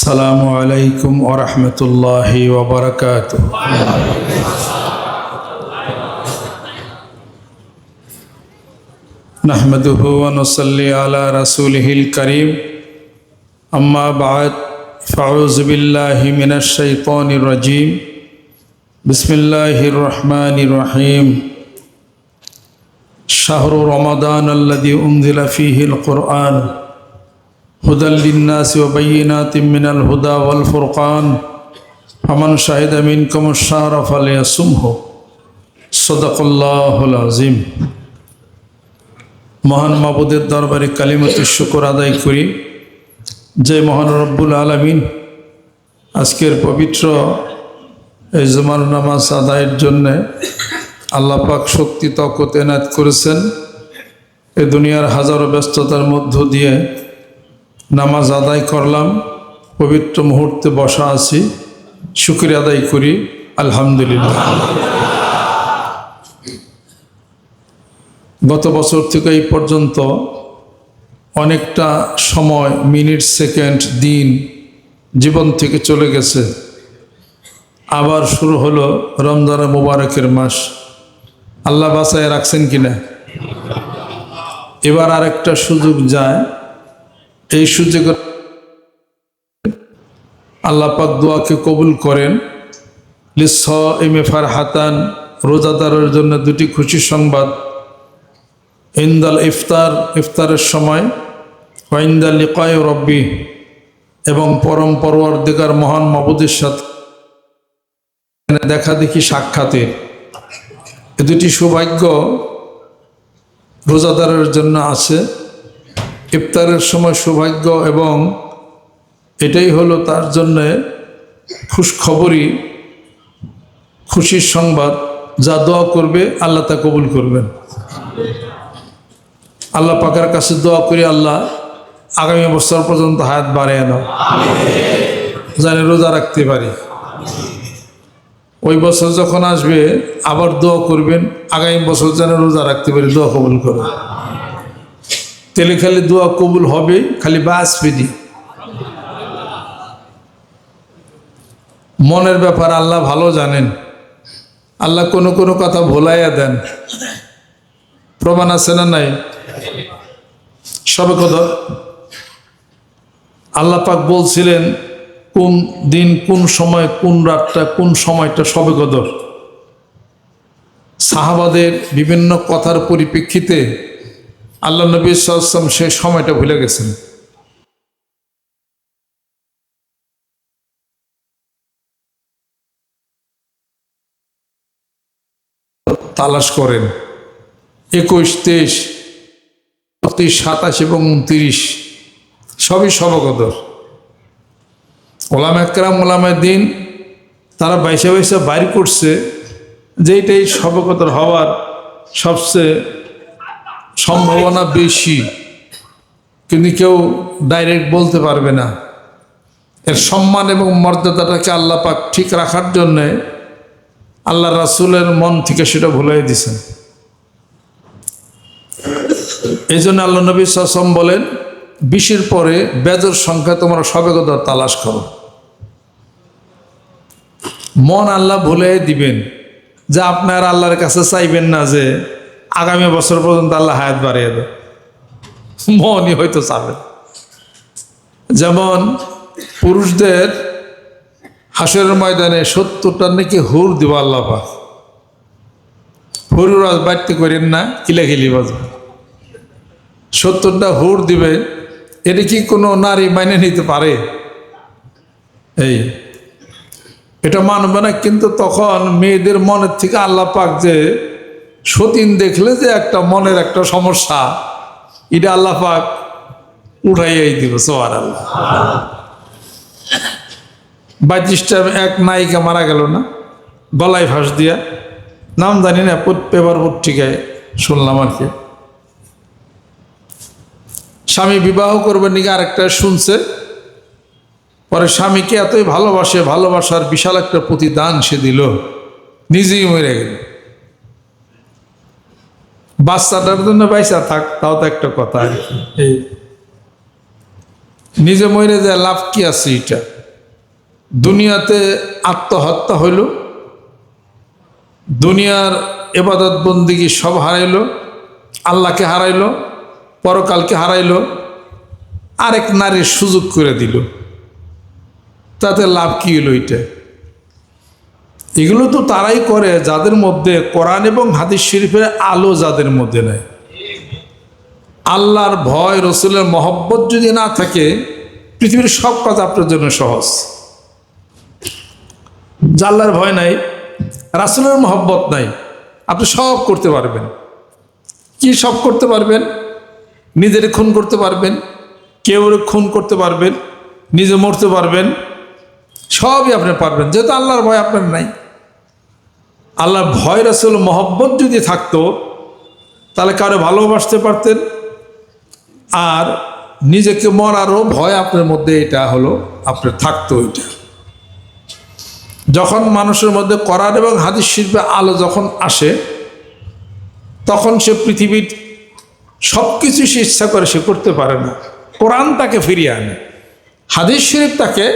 আসসালামু আলাইকুম ওয়া রাহমাতুল্লাহি ওয়া বারাকাতুহু। নাহমাদুহু ওয়া নুসাল্লি আলা রাসূলিহিল কারীম। আম্মা বা'দ, ফাউযু বিল্লাহি মিনাশ শাইতানির রাজীম। বিসমিল্লাহির রহমানির রহিম। শাহরু রমাদানাল্লাযী উনজিলা ফীহিল কুরআন হুদাল লিন্নাসি ওয়া বায়্যিনাতিম মিনাল হুদা ওয়াল ফুরকান ফামান শাহিদা মিনকুমুশ শাহরা ফালইয়াসুমহু। সাদাকাল্লাহুল আযীম। মহান মাবুদের দরবারে কালিমাতুশ শুকর আদায় করি যে মহান রব্বুল আলামিন আজকের পবিত্র এই জুমার নামাজ আদায়ের জন্যে আল্লাহ পাক শক্তি তকত এনায়েত করেছেন। এই দুনিয়ার হাজারো ব্যস্ততার মধ্য দিয়ে নামাজ আদায় করলাম, পবিত্র মুহূর্তে বসা আছি, শুকরিয়া আদায় করি আলহামদুলিল্লাহ। গত বছর থেকে এই পর্যন্ত অনেকটা সময়, মিনিট, সেকেন্ড, দিন জীবন থেকে চলে গেছে। আবার শুরু হলো রমজান মুবারকের মাস। আল্লাহ বাঁচায় রাখছেন কিনা? এবার আরেকটা সুযোগ যায়। এই সুযোগে আল্লাহ পাক দোয়াকে কবুল করেন। লিস-সাইমি ফারহাতান, রোজাদারের জন্য দুটি খুশির সংবাদ। ইনদাল ইফতার, ইফতারের সময়, ওয়া ইনদাল লিকায়ে রব্বি, এবং পরম পরওয়ারদিগার মহান মাবুদের সাথে দেখা দেখি সাক্ষাতের। এ দুটি সৌভাগ্য রোজাদারের জন্য আছে। ইফতারের সময় সৌভাগ্য, এবং এটাই হলো তার জন্যে খুশখবরই, খুশির সংবাদ। যা দোয়া করবে আল্লাহ তা কবুল করবেন। আল্লাহ পাকের কাছে দোয়া করি, আল্লাহ আগামী বছর পর্যন্ত হায়াত বাড়িয়ে দাও, জানি রোজা রাখতে পারি। ওই বছর যখন আসবে আবার দোয়া করবেন, আগামী বছর যেন রোজা রাখতে পারি, দোয়া কবুল করবেন। তেলে খালি দোয়া কবুল হবে, খালি বাসপেদি। মনের ব্যাপার আল্লাহ ভালো জানেন। আল্লাহ কোনো কোনো কথা ভোলাইয়া দেন, প্রমাণ আছে না নাই? সবে কদর আল্লাহ পাক বলছিলেন কোন দিন, কোন সময়, কোন রাতটা, কোন সময়টা সবে কদর। সাহাবাদের বিভিন্ন কথার পরিপ্রেক্ষিতে আল্লাহ নবী সাল্লাল্লাহু আলাইহি ওয়াসাল্লাম সেই সময়টা ভুলে গেছেন। তালাশ করেন 21, 23, 27 এবং 29 সবই সবে কদর। ওলামা একরাম, ওলামায়ে দ্বীন তারা বাইসা বাইসা বাইর করছে যে এটাই সবে কদর হওয়ার সবচেয়ে সম্ভাবনা বেশি, কিন্তু কেউ ডাইরেক্ট বলতে পারবে না। এর সম্মান এবং মর্যাদাটাকে আল্লাহ পাক ঠিক রাখার জন্যে আল্লাহ রাসূলের মন থেকে সেটা ভুলাই দিয়েছেন। এই জন্য আল্লাহ নবী সাল্লাল্লাহু আলাইহি ওয়াসাল্লাম বলেন, 20-এর পরে বেজর সংখ্যা তোমরা সবে কদর তালাশ করো। মন আল্লাহ ভুলাই দিবেন, যে আপনার আল্লাহর কাছে চাইবেন না যে আগামী বছর পর্যন্ত আল্লাহ হায়াত বাড়িয়ে দেয়। মনই হয়তো চাবেন। যেমন পুরুষদের হাসরের ময়দানে 70টা নাকি হুর দিব আল্লাহ পাক। হুরুর বাড়তে করেন না, কিলাকিলি বাজবে। 70টা হুর দিবে, এটা কি কোনো নারী মাইনে নিতে পারে? এটা মানবে না। কিন্তু তখন মেয়েদের মনের থেকে আল্লাহ পাক যে সতীন দেখলে যে একটা মনের একটা সমস্যা, এটা আল্লাহ পাক উঠাইয়াই দিব। সুবহানাল্লাহ। 22টা এক নায়িকা মারা গেল না, গলায় ফাঁস দিয়া, নাম জানি না, পেপার পত্রিকায় শুনলাম আর কি। স্বামী বিবাহ করবে নাকি আরেকটা শুনছে, পরে স্বামীকে এতই ভালোবাসে, ভালোবাসার বিশাল একটা প্রতিদান সে দিল, নিজেই মরে গেল। বাচ্চাটার জন্য পয়সা থাক, তাও তো একটা কথা। নিজে মরে যায়, লাভ কি আছে? এটা দুনিয়াতে আত্মহত্যা হইল, দুনিয়ার ইবাদত বন্দিগি সব হারাইল, আল্লাহকে হারাইল, পরকালকে হারাইল, আরেক নারীর সুযোগ করে দিল। তাতে লাভ কি হলো? এগুলো তো তারাই করে যাদের মধ্যে কোরআন এবং হাদিস শরীফের আলো যাদের মধ্যে নেই। আল্লাহর ভয়, রসুলের মহব্বত যদি না থাকে, পৃথিবীর সব কাজ আপনার জন্য সহজ। আল্লাহর ভয় নাই, রাসূলের মহব্বত নাই, আপনি সব করতে পারবেন। কি সব করতে পারবেন? নিজের খুন করতে পারবেন, কেউ খুন করতে পারবেন, নিজে মরতে পারবেন, সবই আপনি পারবেন, যেহেতু আল্লাহর ভয় আপনার নাই। আল্লাহর ভয়, রাসূল মহব্বত যদি থাকতো, তাহলে কারো ভালোবাসতে পারতেন। আর নিজেকে মরারও ভয় আপনার মধ্যে এটা হলো আপনার থাকতো। এটা যখন মানুষের মধ্যে কোরআন এবং হাদিস শরীফে আলো যখন আসে, তখন সে পৃথিবীর সব কিছু সে ইচ্ছা করে সে করতে পারে না। কোরআন তাকে ফিরিয়ে আনে, হাদিস শরীফ তাকে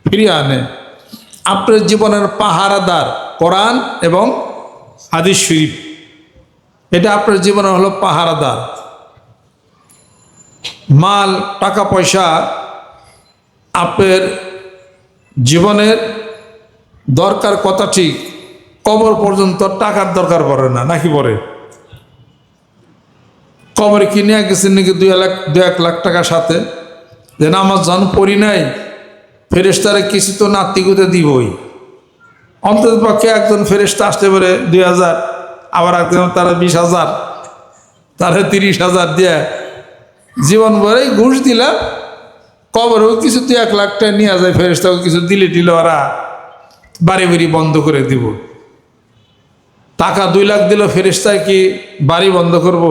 ফিরিয়ে আনে। আপনার জীবনের পাহারাদার কোরআন এবং হাদিস শরীফ, এটা আপনার জীবনের হলো পাহারাদার। মাল, টাকা পয়সা আপনার জীবনের দরকার কথা ঠিক, কবর পর্যন্ত টাকার দরকার পড়ে না, নাকি পড়ে? কবরে কিনে গেছেন নাকি 2 লাখ টাকার সাথে, যে নামাজ জান পড়ি নাই, ফেরেশতারে কিছু তো নাত্তিকতে দিবই। অন্তত পক্ষে একজন ফেরেশতা আসতে পারে 2000, আবার একজন তারা 20,000, তারা 30,000 দিয়ে জীবন ভরেই ঘুষ দিলাম, কবরেও কিছু 1 লাখ টাকা নিয়ে যায়, ফেরেশতাকে কিছু দিলে ওরা বাড়ি বাড়ি বন্ধ করে দিব। টাকা 2 লাখ দিল, ফেরেশতায় কি বাড়ি বন্ধ করব?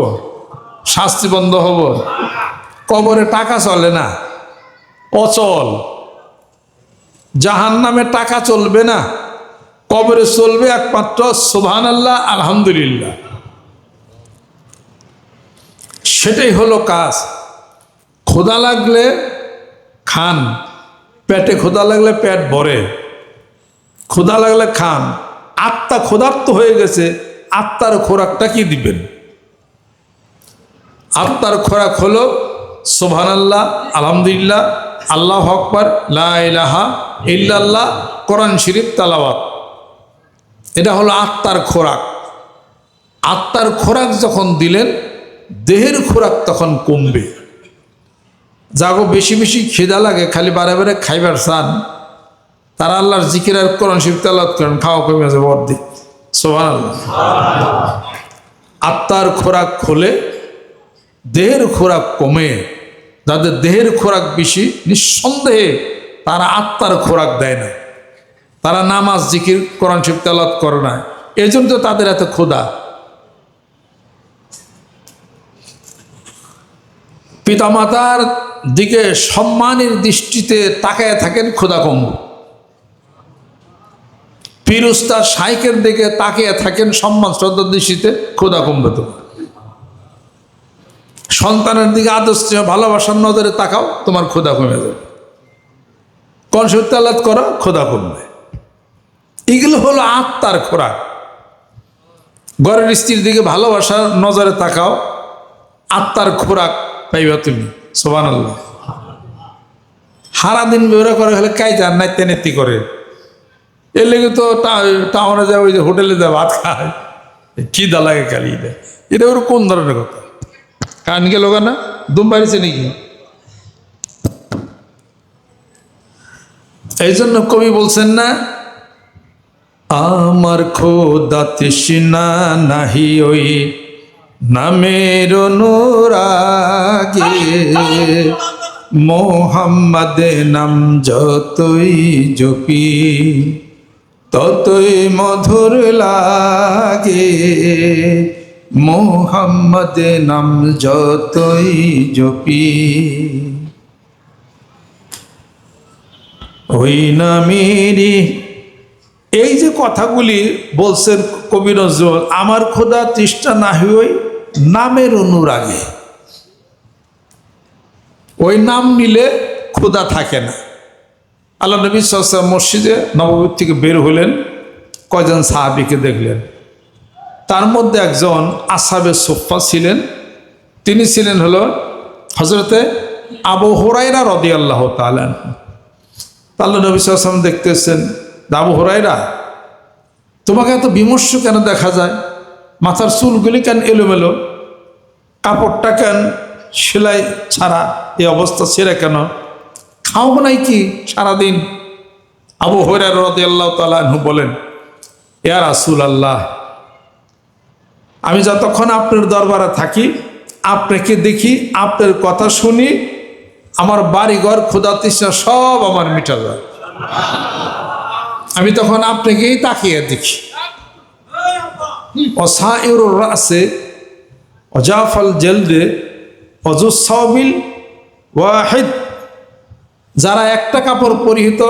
শাস্তি বন্ধ হব? কবরে টাকা চলে না, অচল। জাহান্নামে টাকা চলবে না, কবরে চলবে একমাত্র সুবহানাল্লাহ, আলহামদুলিল্লাহ। সেটাই হলো কাজ। ক্ষুধা লাগলে খান, পেটে ক্ষুধা লাগলে পেট ভরে, ক্ষুধা লাগলে খান। আত্মা ক্ষুধার্ত হয়ে গেছে, আত্মার খোরাকটা কি দিবেন? আত্মার খোরাক হলো সুবহানাল্লাহ, আলহামদুলিল্লাহ, আল্লাহু আকবার, লা ইলাহা ইল্লাল্লাহ, কোরআন শরীফ তেলাওয়াত। এটা হলো আত্মার খোরাক। আত্মার খোরাক যখন দিলেন, দেহের খোরাক তখন কমবে। যাগো বেশি বেশি খিদা লাগে, খালি বারে বারে খাইবার চান, তারা আল্লাহর জিকির আর কোরআন শরীফ তেলাওয়াত করেন, খাওয়া কমে যাবে অর্ধেক। সুবহানাল্লাহ। আত্মার খোরাক হলে দেহের খোরাক কমে। যাদের দেহের খোরাক বেশি, নিঃসন্দেহে তারা আত্মার খোরাক দেয় না, তারা নামাজ, জিকির, কোরআন শরীফ তেলাওয়াত করে না, এই জন্য তো তাদের এত ক্ষুধা। পিতামাতার দিকে সম্মানের দৃষ্টিতে তাকায় থাকেন, ক্ষুধা কমবে। পীর উস্তাদ শাইখের দিকে তাকিয়ে থাকেন সম্মান শ্রদ্ধার দৃষ্টিতে, ক্ষুধা কমবে। তোমার সন্তানের দিকে আদর স্নেহ ভালোবাসার নজরে তাকাও, তোমার ক্ষুধা কমে যাবে। কোরআন শরীফ তেলাওয়াত করো, ক্ষুধা কমবে। এগুলো হলো আত্মার খোরাক। ঘরের স্ত্রীর দিকে ভালোবাসার নজরে তাকাও, আত্মার খোরাক পাইবা তুমি। সুবহানাল্লাহ। সারাদিন বেড়া করে হলে কাইজার নাইতে নেতি করে, এর লেগে তো টাউনে যায়, ওই যে হোটেলে যায় ভাত খায়, খিদা লাগে খালি। এটা ওর কোন ধরনের কথা? কান গেল না, দুম বাড়িছে নাকি? এই জন্য কবি বলছেন না, আমার খোদা তৃষ্ণা নাহি ওই নামের অনুরাগে, মোহাম্মদে নাম যতই জপি ততই মধুর লাগে, মোহাম্মদে নাম যতই জপি। ওই নামেরই এই যে কথাগুলি বলছেন কবি নজরুল, আমার খোদা তৃষ্ণা নাহি ওই নামের অনুরাগে। ওই নাম নিলে ক্ষুধা থাকে না। আল্লাহ নবী সাল্লাল্লাহু আলাইহি ওয়াসাল্লাম মসজিদে নববী থেকে বের হলেন, কয়জন সাহাবীকে দেখলেন। তার মধ্যে একজন আসহাবে সুফফা ছিলেন, তিনি ছিলেন হলো হযরতে আবু হুরায়রা রাদিয়াল্লাহু তাআলা। আল্লাহ নবী সাল্লাল্লাহু আলাইহি ওয়াসাল্লাম দেখতেছেন, আবু হুরায়রা, তোমাকে এত বিমর্ষ কেন দেখা যায়? মাথার চুলগুলি কেন এলোমেলো, কাপড়টা কেন সেলাই ছাড়া, এই অবস্থা ছেড়ে কেন, খাও নাই কি সারাদিন? আবু হুরায়রা রাদিয়াল্লাহু তাআলা আনহু বলেন, ইয়া রাসূলুল্লাহ, আমি যতক্ষণ আপনার দরবারে থাকি, আপনাকে দেখি, আপনার কথা শুনি, আমার বাড়িঘর ক্ষুধা তৃষ্ণা সব আমার মিটা যায়। আমি তখন আপনাকেই তাকিয়ে দেখি। ওয়াসাইরুর রাসে ওয়াজাফাল জলদে ওয়াজুসাবিল ওয়াহিদ, যারা একটা কাপড় পরিহিত,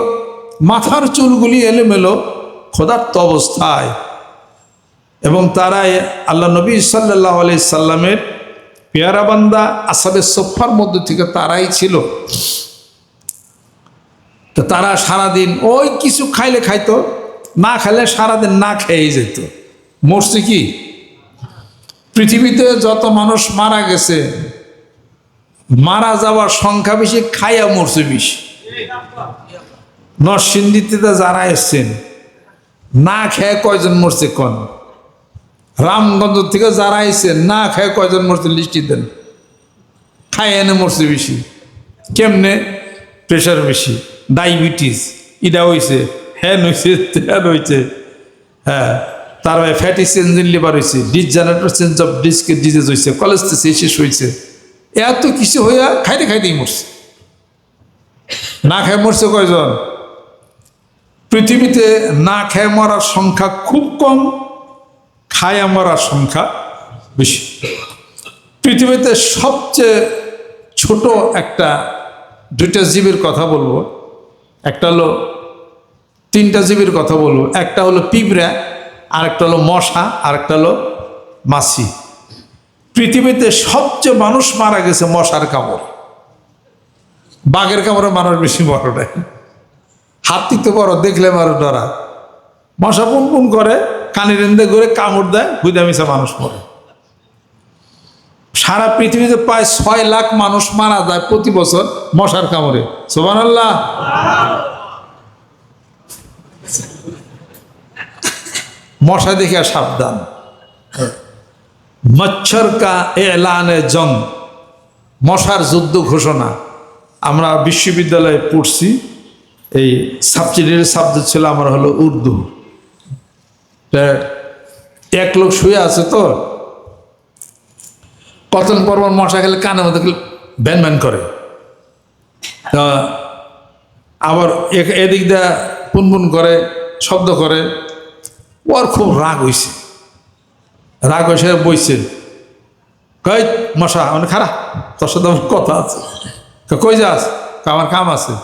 মাথার চুলগুলি এলোমেলো, ক্ষুধার্ত অবস্থায়, এবং তারাই আল্লাহ নবী সাল্লাল্লাহু আলাইহি সাল্লামের পেয়ারা বান্দা আসহাবে সুফফার মধ্যে থেকে তারাই ছিল। তো তারা সারাদিন ওই কিছু খাইলে খাইতো, না খাইলে সারাদিন না খেয়েই যেত। মরছে কি? পৃথিবীতে যত মানুষ মারা গেছে, মারা যাওয়ার সংখ্যা বেশি, খাইয়া মরছে বেশি। নরসিংদীতে যারা এসছেন, না খেয়ে কয়জন মরছে কোন? রামগঞ্জ থেকে যারা আইছেন, না খেয়ে কয়জন মরছে লিস্টি দেন। খায় এনে মরছে বেশি। কেমনে? প্রেশার বেশি, ডায়াবেটিস, ইডা হয়েছে, হ্যান হয়েছে, ত্যান হয়েছে, হ্যাঁ, তারপরে ফ্যাটি চেঞ্জিন লিভার হয়েছে, ডিজেনারেটর চেঞ্জ অফ ডিস্কের ডিজিজ হয়েছে, কলেস্টেসিস হয়েছে, এত কিছু হইয়া খাইতে খাইতেই মরছে। না খেয়ে মরছে কয়জন? পৃথিবীতে না খেয়ে মরার সংখ্যা খুব কম, খায়া মরার সংখ্যা বেশি। পৃথিবীতে সবচেয়ে ছোট দুইটা জীবের কথা বলবো, একটা হলো, তিনটা জীবের কথা বলবো। একটা হলো পিঁপড়া, আরেকটা হলো মশা, আরেকটা হলো মাছি। পৃথিবীতে সবচেয়ে মানুষ মারা গেছে মশার কামড়। বাঘের কামড়ে মানুষ বেশি মরে নাই। হাতি তো বড়, দেখলে মানুষ ডরা। মশা পুন পুন করে, কানের এন্দে করে কামড় দেয়, বুঝে মিশা মানুষ মরে। সারা পৃথিবীতে প্রায় 6 লাখ মানুষ মারা যায় প্রতি বছর মশার কামড়ে। সুবহানাল্লাহ। মশা দেখে সাবধান। মচ্ছর কা এলানে জং, মশার যুদ্ধ ঘোষণা। আমরা বিশ্ববিদ্যালয়ে পড়ছি, এই সাবজেক্টের সাবজেক্ট ছিল আমার হলো উর্দু। এক লোক শুয়ে আছে, তো কতন পরপর মশা খেলে কানের মধ্যে ব্যান ব্যান করে, তা আবার এদিক দিয়ে পুনপুন করে, শব্দ করে। ওর খুব রাগ হয়েছে, রাগ হয়েছে, বইছে, কই মশা মানে খারাপ, তোর সাথে আমার কথা আছে। কই যাস? আমার কাম আছে।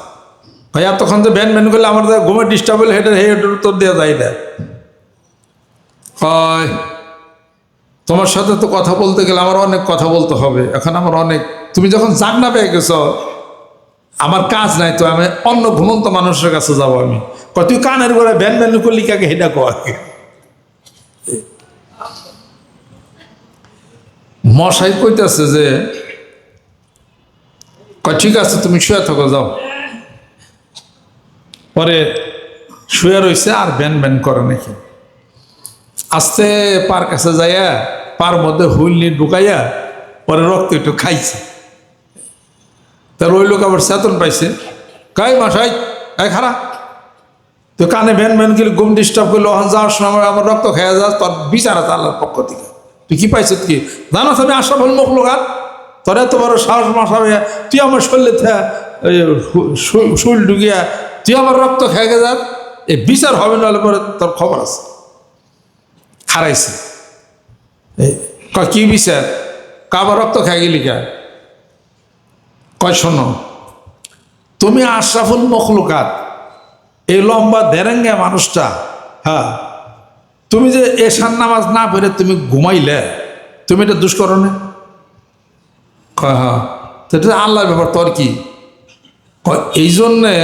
এতক্ষণ তো ব্যান ব্যান করলে আমার ঘুমের ডিস্টার্ব হলে হেডের উত্তর দেওয়া যায় না। হয় তোমার সাথে তো কথা বলতে গেলে আমার অনেক কথা বলতে হবে, এখন আমার অনেক, তুমি যখন জাগনা পেয়ে গেছ, আমার কাজ নাই, তো আমি অন্য ঘুমন্ত মানুষের কাছে যাবো। আমি তুই কানের গোড়া ব্যান ব্যান করলি কাকে, হেডা কয়। মশাই কইতেছে যে, ঠিক আছে তুমি শুয়ে থাকো, যাও। পরে শুয়ে রয়েছে, আর ব্যান ব্যান করে নাকি। আস্তে পার কাছে যাইয়া, পার মধ্যে হুইল ঢুকাইয়া, পরে রক্ত একটু খাইছে। তার ওই লোক আবার চেতন পাইছে, কাই মশাই, এই খারা, তো কানে ভ্যান ভ্যান গেলে ঘুম ডিস্টার্ব করলো, ওখানে যাওয়ার সময় আমার রক্ত খাইয়া যাস, তোর বিচার আছে আল্লাহর পক্ষ থেকে। তুই কি পাইছ কি জানো? আমি আশরাফুল মখলুকাত, তোর এত বড় সাহস মশা হইয়া তুই আমার শরীরে শুল ঢুকিয়া তুই আমার রক্ত খেয়ে যাস, এই বিচার হবে না, পরে তোর খবর আছে। খারাইছে, কি বিচার? কাবার রক্ত খেয়ে গেলি কে? কয় শোনো, তুমি আশরাফুল মখলুকাত, এই লম্বা দেরেঙ্গা মানুষটা, হ্যাঁ, তুমি যে এশার নামাজ না পড়ে তুমি ঘুমাইলে, তুমি এটা দুষ্করণে? হ্যাঁ, তো এটা আল্লাহর ব্যাপার, তোর কি? এই জন্যে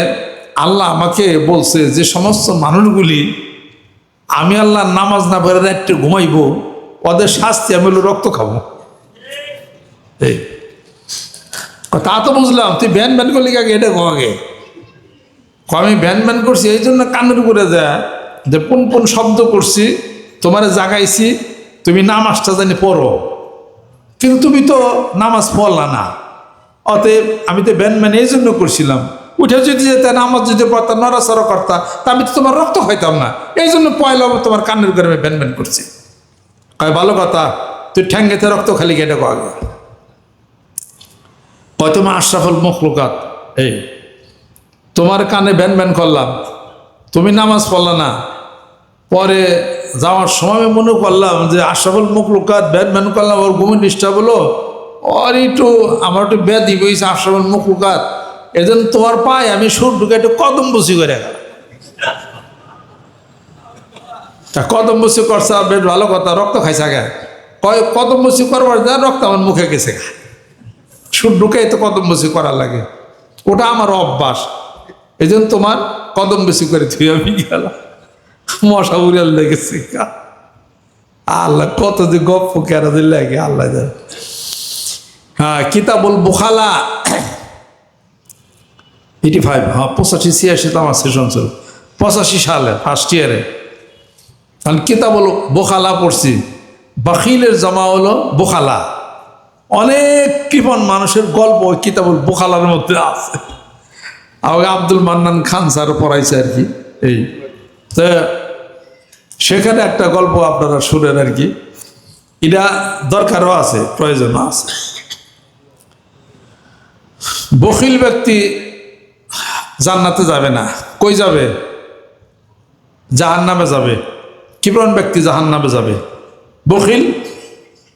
আল্লাহ আমাকে বলছে যে সমস্ত মানুষগুলি আমি আল্লাহ নামাজ না পড়ে রাত্রে ঘুমাইবো, ওদের শাস্তি আমি হলো রক্ত খাবো। এই তা তো বুঝলাম, তুই ব্যান ব্যান করলি আগে, এটা আগে আমি ব্যান ব্যান করছি এই জন্য কানের উপরে যায় যে পুন পুন শব্দ করছি, তোমারে জাগাইছি, তুমি নামাজটা জানি পড়ো, কিন্তু তুমি তো নামাজ পড়লা না। অতএব আমি তো ব্যান ব্যান এই জন্য করছিলাম, উঠে যদি যেতে নামাজ যদি পড়তাম, নড়াচড়া করতাম, তা আমি তো তোমার রক্ত খাইতাম না, এই জন্য পয়লা তোমার কানের উপরে আমি ব্যান ব্যান করছি। কয় ভালো কথা, তুই ঠ্যাঙ্গেতে রক্ত খালি কেটে আগে কয় তোমার আশরাফুল মখলুকাত, এই তোমার কানে ব্যান ব্যান করলাম, তুমি নামাজ পড়লা না। পরে যাওয়ার সময় আমি মনে করলাম যে আশরাফুল মখলুকাত ব্যান ব্যান করলাম, ওর ঘুমের ডিস্টার্ব হলো, ওর একটু আমার একটু ব্যাধি বইছে আশরাফুল মখলুকাত, এজন্য তোমার পায়ে আমি সুর ঢুকে একটু কদম বসি করে গেল। তা কদম বসি করছে, বেশ ভালো কথা, রক্ত খাইছে গে, কয় কদম বসি করবার যা রক্ত আমার মুখে গেছে, সুর ঢুকে তো কদম বসি করা লাগে, ওটা আমার অভ্যাস, এই জন্য তোমার কদম বেশি করে থুই আমি গেলাম, মশা উড়াল লেগেছে। আল্লাহ কত যে গপ্প কেন যে লাগে আল্লাহ জানে। হ্যাঁ, কিতাবুল বুখালা 85, হ্যাঁ 85-86 তো আমার সেশন ছিল, 85 সালে ফার্স্ট ইয়ারে আমি কিতাবুল বুখালা পড়ছি। বাখিলের জমা হলো বুখালা, অনেক কৃপণ মানুষের গল্প ওই কিতাবুল বুখালার মধ্যে আছে। আমাকে আব্দুল মান্নান খান স্যার পড়াইছে আর কি। এই তো সেখানে একটা গল্প আপনারা শুনেন আর কি, এটা দরকারও আছে, প্রয়োজনও আছে। বখিল ব্যক্তি জান্নাতে যাবে না, কই যাবে? জাহান্নামে যাবে। কৃপণ ব্যক্তি জাহান্নামে যাবে, বখিল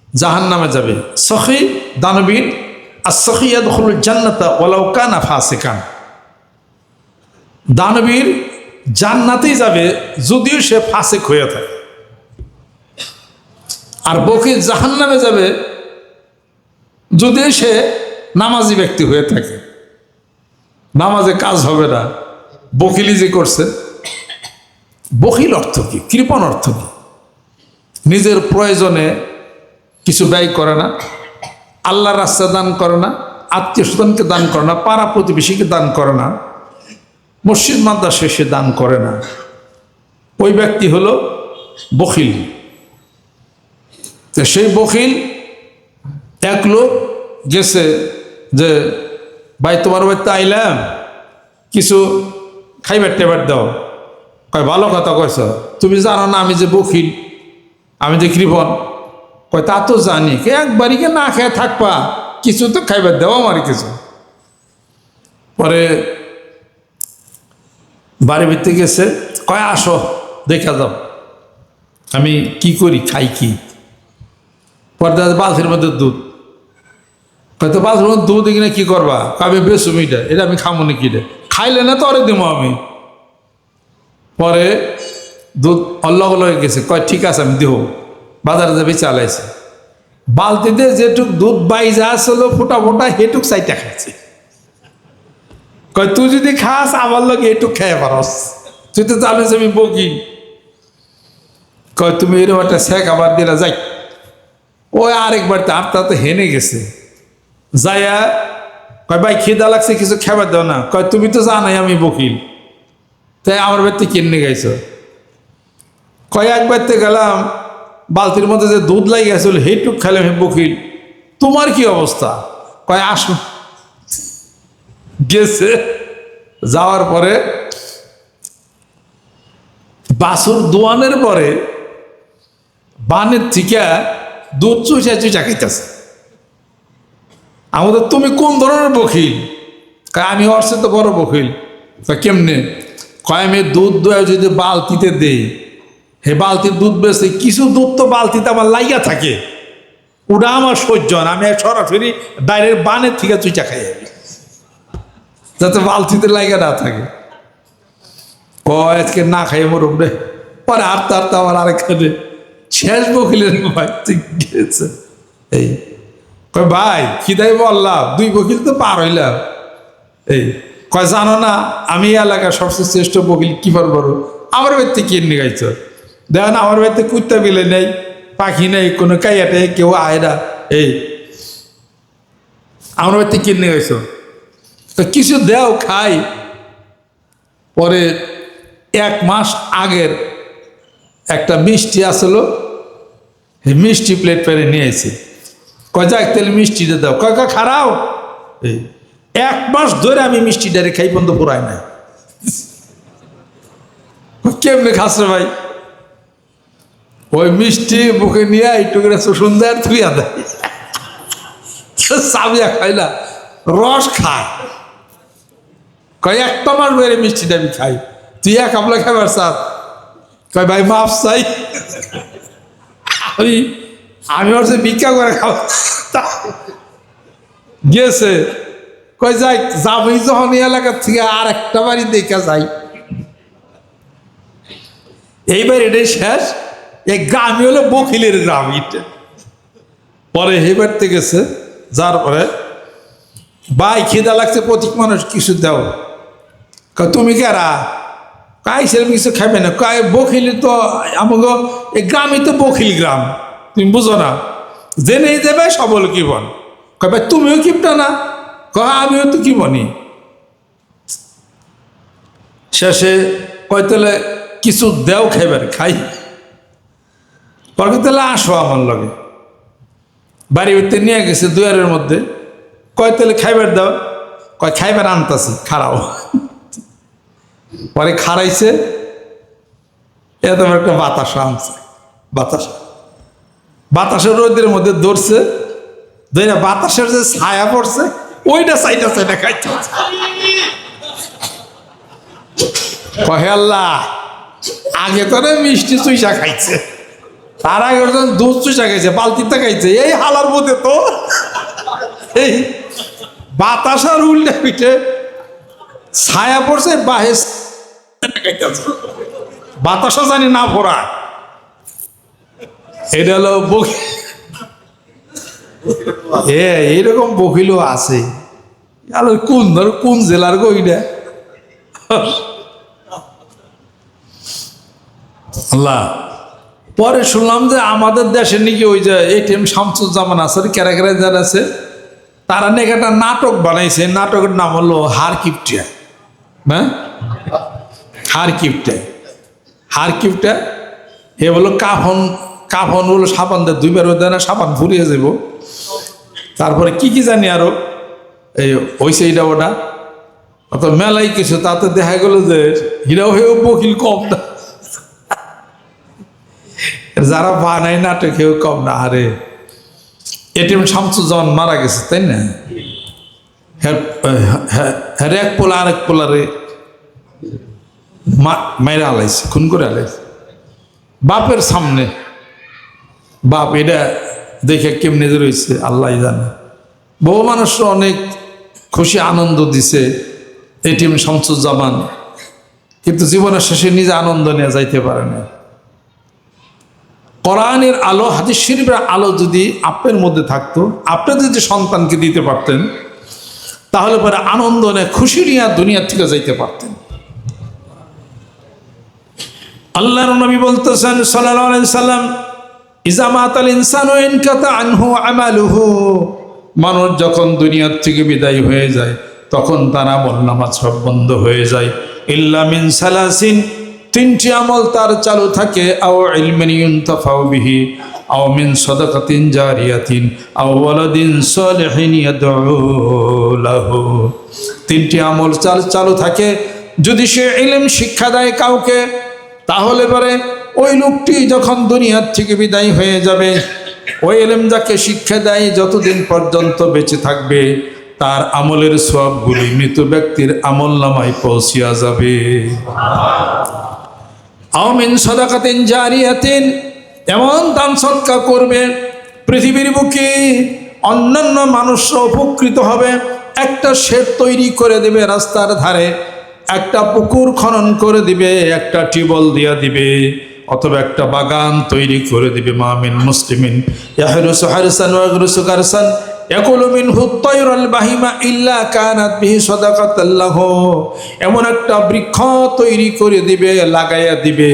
জাহান্নামে যাবে। সখী দানবীর আর সখী ইয়াদখুলুল জান্নাতা ওয়ালাউ কানা ফাসিকান, দানবীর জান্নাতেই যাবে যদিও সে ফাসিক হয়ে থাকে, আর বখিল জাহান্নামে যাবে যদিও সে নামাজি ব্যক্তি হয়ে থাকে। নামাজে কাজ হবে না, বখিলি যে করছে। বখিল অর্থ কি? কৃপণ অর্থ কি? নিজের প্রয়োজনে কিছু ব্যয় করে না, আল্লাহর রাস্তায় দান করে না, আত্মীয় স্বজনকে দান করে না, পাড়া প্রতিবেশীকে দান করে না, মসজিদ মাদ্রাসায় সে দান করে না, ওই ব্যক্তি হলো বখিল। তো সেই বখিল এক লোক গেছে যে ভাই তোমার বাড়িতে আইলাম, কিছু খাইবার টেবার দাও। কয় ভালো কথা কইছ, তুমি জানো না আমি যে বখিল, আমি যে কৃপণ? কয় তা তো জানি, একবারই কে না খেয়ে থাকবা, কিছু তো খাইবার দাও আমার কিছু। পরে বাড়ি ভিতরে গেছে, কয় আসো দেখা যাও আমি কি করি, খাই কি। পরে বালতির মধ্যে দুধ, হয়তো বালতির মধ্যে দুধ কিনা কি করবা? আমি বেসুম এটা আমি খামো না কিনে, খাইলে না তো অরে দেবো আমি। পরে দুধ অল্লগ হয়ে গেছে, কয় ঠিক আছে আমি দেবো, বাজারে যাবে চালাইছে। বালতিতে যেটুক দুধ বাইজা আসলো ফোটা ফোটা হেটুক চাইটা খাইছে। কয় তুই যদি খাস আমার লোক এটুক খেয়ে পারস, তুই তো জানিস আমি বকি। কয় তুমি এরকম একটা শেখ আবার দিলা যাই। ওই আরেকবার তাতে হেনে গেছে, যাইয়া কয় ভাই খিদা লাগছে কিছু খাবার দাও না। কয় তুমি তো জানাই আমি বকিল, তাই আমার বাড়িতে কিনে গাইছ। কয় একবারতে গেলাম, বালতির মধ্যে যে দুধ লাগে গেছিল সেইটুক খেলে আমি বকিল, তোমার কি অবস্থা? কয় আসো। গেছে, যাওয়ার পরে বাছুর দোয়ানের পরে বানের থেকে দুধ চুষা চুষা খাইতেছে। আমাদের তুমি কোন ধরনের বকিল? কয় আমি ওর সাথে বড় বকিল। কেমনে? কয় আমি দুধ দোয়া যদি বালতিতে দেই, হে বালতির দুধ বেশি, কিছু দুধ তো বালতিতে আমার লাইয়া থাকে, ওটা আমার সহ্য না, আমি সরাসরি ডাইরেক্ট বানের থেকে চুষা খাই যাতে বালতিতে লাইগা না থাকে। কয় আজকে না খাই মরুম রে। পরে আটতে আটতে আমার আরেকখানে শেষ বকিলের ভাই গিয়েছে। এই কয় ভাই খিদাই বললাম, 2 বকিল তো পার হইলাম। এই কয় জানো না আমি এই এলাকার সবচেয়ে শ্রেষ্ঠ বকিল কি পারবো, আমার বাড়িতে কিনে গাইছ, দেখো না আমার বাড়িতে কুত্তা বিলে নেই, পাখি নেই, কোনো কাইয়াটে কেউ আয় না, এই আমার বাড়িতে কিনে গাইছ, তো কিছু দেও খাই। পরে 1 মাস আগের একটা মিষ্টি আসলো, মিষ্টি প্লেট পেরে নিয়ে এসে কয় যাক তাহলে মিষ্টিটা দাও, কয় কয় খারাও। এই 1 মাস ধরে আমি মিষ্টিটারে খাই পর্যন্ত পুরাই নাই। কেমনে খাস রে ভাই? ওই মিষ্টি মুখে নিয়ে একটু করে সুন্দর থুইয়া দেয়, চাবিয়া খাই না, রস খায়। কয় 1 মাস ধরে মিষ্টিটা আমি খাই, তুই এক আমলা খাবার স্যার? কয় ভাই মাফ চাই, আমি ওর সে ভিক্ষা করে খাওয়া গেছে। কই যাই যাবি যখন এই এলাকার থেকে আর একটা বাড়ি দেখা যাই, এইবার এটাই শেষ। এই গ্রামই হলো বকিলের গ্রাম। এটা পরে হেবার থেকে গেছে, যার পরে ভাই খিদা লাগছে, প্রতীক মানুষ কিছু দাও। তুমি কেরা? কাই সেরকম কিছু খাবে না, কাই বকিল তো আমাকে এই গ্রামই তো বকিল গ্রাম, তুমি বুঝো না, জেনেই দেবে সবল কি বল। কবে তুমিও কিপটা না? কয় আমিও তো কি বনি। শেষে কয় তাহলে কিছু দেও খাইবার, খাই। পরে তাহলে আসো আমার লগে, বাড়ি ভিতরে নিয়ে গেছে দুয়ারের মধ্যে, কয় তাহলে খাইবার দাও, কয় খাইবার আনতাছি খাড়াও। পরে খাড়াইছে, এত একটা বাতাসা আনছে, বাতাসের রোদের মধ্যে ধরছে, ধরে বাতাসের যে ছায়া পড়ছে ওইটা চাইটা খাইতে। কহে আল্লাহ, আগে তোরে মিষ্টি চুইসা খাইছে, তার আগে দুধ চুইসা খাইছে, বালতিতে খাইছে, এই হালার মধ্যে তো এই বাতাসার উল্টে পিঠে ছায়া পড়ছে, বাতাসা জানি না পড়া। এটা হলো বকিল। এইরকম বকিলও আছে। কোন জেলার গো এটা? আল্লাহ। পরে শুনলাম যে আমাদের দেশে নাকি ওই যে এটিএম শামসুজ্জামান আছে, কেরা কেরা যারা আছে, তারা নাকি একটা নাটক বানাইছে, নাটকের নাম হলো হারকিপটা। হ্যাঁ, হারকিপটা এ বলো কাফন বলো সাবান দেয়, 2 বার দেয় না, সাবান ফুরিয়ে যাব। তারপরে কি কি জানি আরো এই হয়েছে এটা ওটা, অত মেলাই কিছু, তাতে দেখা গেল যে হিরাও হেও বকিল কম না, যারা বানায় নাটক হেও কম না। আরে এটিএম শামসুজ্জামান মারা গেছে, তাই না? হ্যাঁ, এক পোলা আরেক পোলারে মাইরা আলাইছে, খুন করে আলাইছে বাপের সামনে। বাপ এটা দেখে কেমনে রয়েছে আল্লাহ জানে। বহু মানুষ অনেক খুশি আনন্দ দিছে এটিএম শামসুজ্জামান, কিন্তু জীবনের শেষে নিজে আনন্দ নিয়ে যাইতে পারে না। কোরআনের আলো, হাদিস শরীফের আলো যদি আপনার মধ্যে থাকতো, আপনি যদি সন্তানকে দিতে পারতেন, তাহলে পরে আনন্দ নিয়ে খুশি নিয়ে দুনিয়া থেকে যাইতে পারতেন। আল্লাহর নবী বলতেছেন সাল্লাল্লাহু আলাইহি সাল্লাম, ইজা মাতাল ইনসানু ইনকাতা আনহু আমালুহু, মানুষ যখন দুনিয়া থেকে বিদায় হয়ে যায় তখন তার আমলনামা সব বন্ধ হয়ে যায়। ইল্লা মিন সালাসিন, 3টি আমল তার চালু থাকে, আও ইলমিন ইউনতাফাউ বিহি, আও মিন সাদাকাতিন জারিয়াতিন, আও ওয়ালাদিন সালিহিন ইয়াদউ লাহু। 3টি আমল চালু থাকে, যদি সে ইলম শিক্ষা দেয় কাউকে, তাহলে পরে ওই লোকটি যখন দুনিয়ার থেকে বিদায় হয়ে যাবে, ওই ইলম যাকে শিক্ষা দেয় যতদিন পর্যন্ত বেঁচে থাকবে, তার আমলের সওয়াবগুলি মৃত ব্যক্তির আমলনামায় পৌঁছিয়া যাবে। আও মিন সাদাকাতিন জারিয়াতিন, এমন দান সদকা করবে পৃথিবীর বুকে অন্যান্য মানুষরা উপকৃত হবে। একটা শেড তৈরি করে দেবে রাস্তার ধারে, একটা পুকুর খনন করে দিবে, একটা টিউবওয়েল দিয়া দিবে, অথবা একটা বাগান তৈরি করে দিবে। মা মিন মুসলিমিন ইয়াহরুসু হারসান ওয়া ইয়াগরুসু গারসান ইয়াকুলু মিনহু তায়রুল বাহিমা ইল্লা কানাত বিহি সাদাকাতাল লাহু, এমন একটা বৃক্ষ তৈরি করে দিবে, লাগাইয়া দিবে,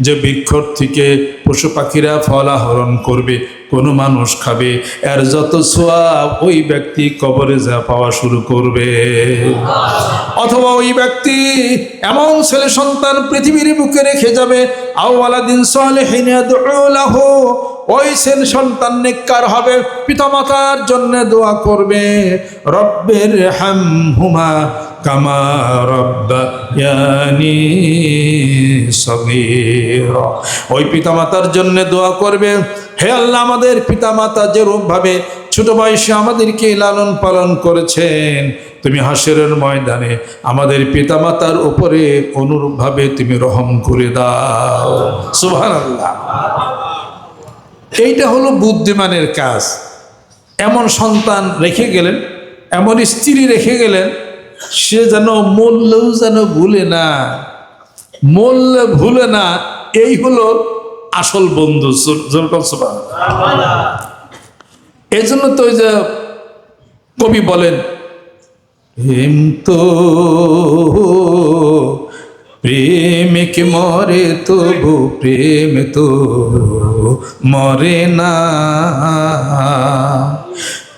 যে বৃক্ষর থেকে পশু পাখিরা ফল আহরণ করবে, কোনো মানুষ খাবে, এর যত সওয়াব ওই ব্যক্তি কবরে যা পাওয়া শুরু করবে। অথবা ওই ব্যক্তি এমন ছেলে সন্তান পৃথিবীর বুকে রেখে যাবে, আও ওয়ালাদিন সালিহিন ইয়াদউ লাহু, ওই ছেলে সন্তান নেককার হবে, পিতামাতার জন্য দোয়া করবে, রব্বির হামহুমা কামা রাব্বায়ানি সগীরা, ওই পিতামাতার জন্য দোয়া করবে, হে আল্লাহ আমাদের পিতামাতা যেরূপভাবে ছোট বয়সে আমাদেরকে লালন পালন করেছেন, তুমি হাসরের ময়দানে আমাদের পিতামাতার উপরে অনুরূপভাবে তুমি রহম করে দাও। সুবহানাল্লাহ। এইটা হলো বুদ্ধিমানের কাজ। এমন সন্তান রেখে গেলেন, এমন স্ত্রী রেখে গেলেন, সে যেন মূল্যও যেন ভুলে না, মূল্য ভুলে না, এই হলো আসল বন্ধু। এই জন্য তো ওই যে কবি বলেন, প্রেম তো প্রেমিক মরে তবু প্রেম তো মরে না,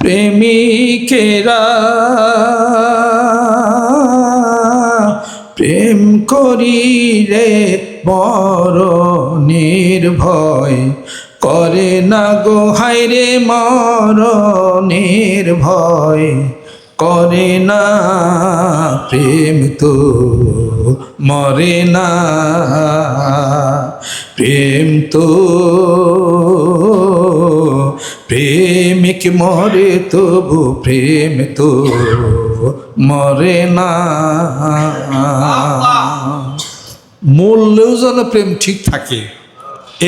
প্রেমিকেরা প্রেম করিলে বড় নির্ভয় করে না গো, হায়রে মরণের ভয় করে না, প্রেম তো মরে না, প্রেম তো প্রেমিক মরে তবু প্রেম তো মরে না। মূল্যেও যেন প্রেম ঠিক থাকে,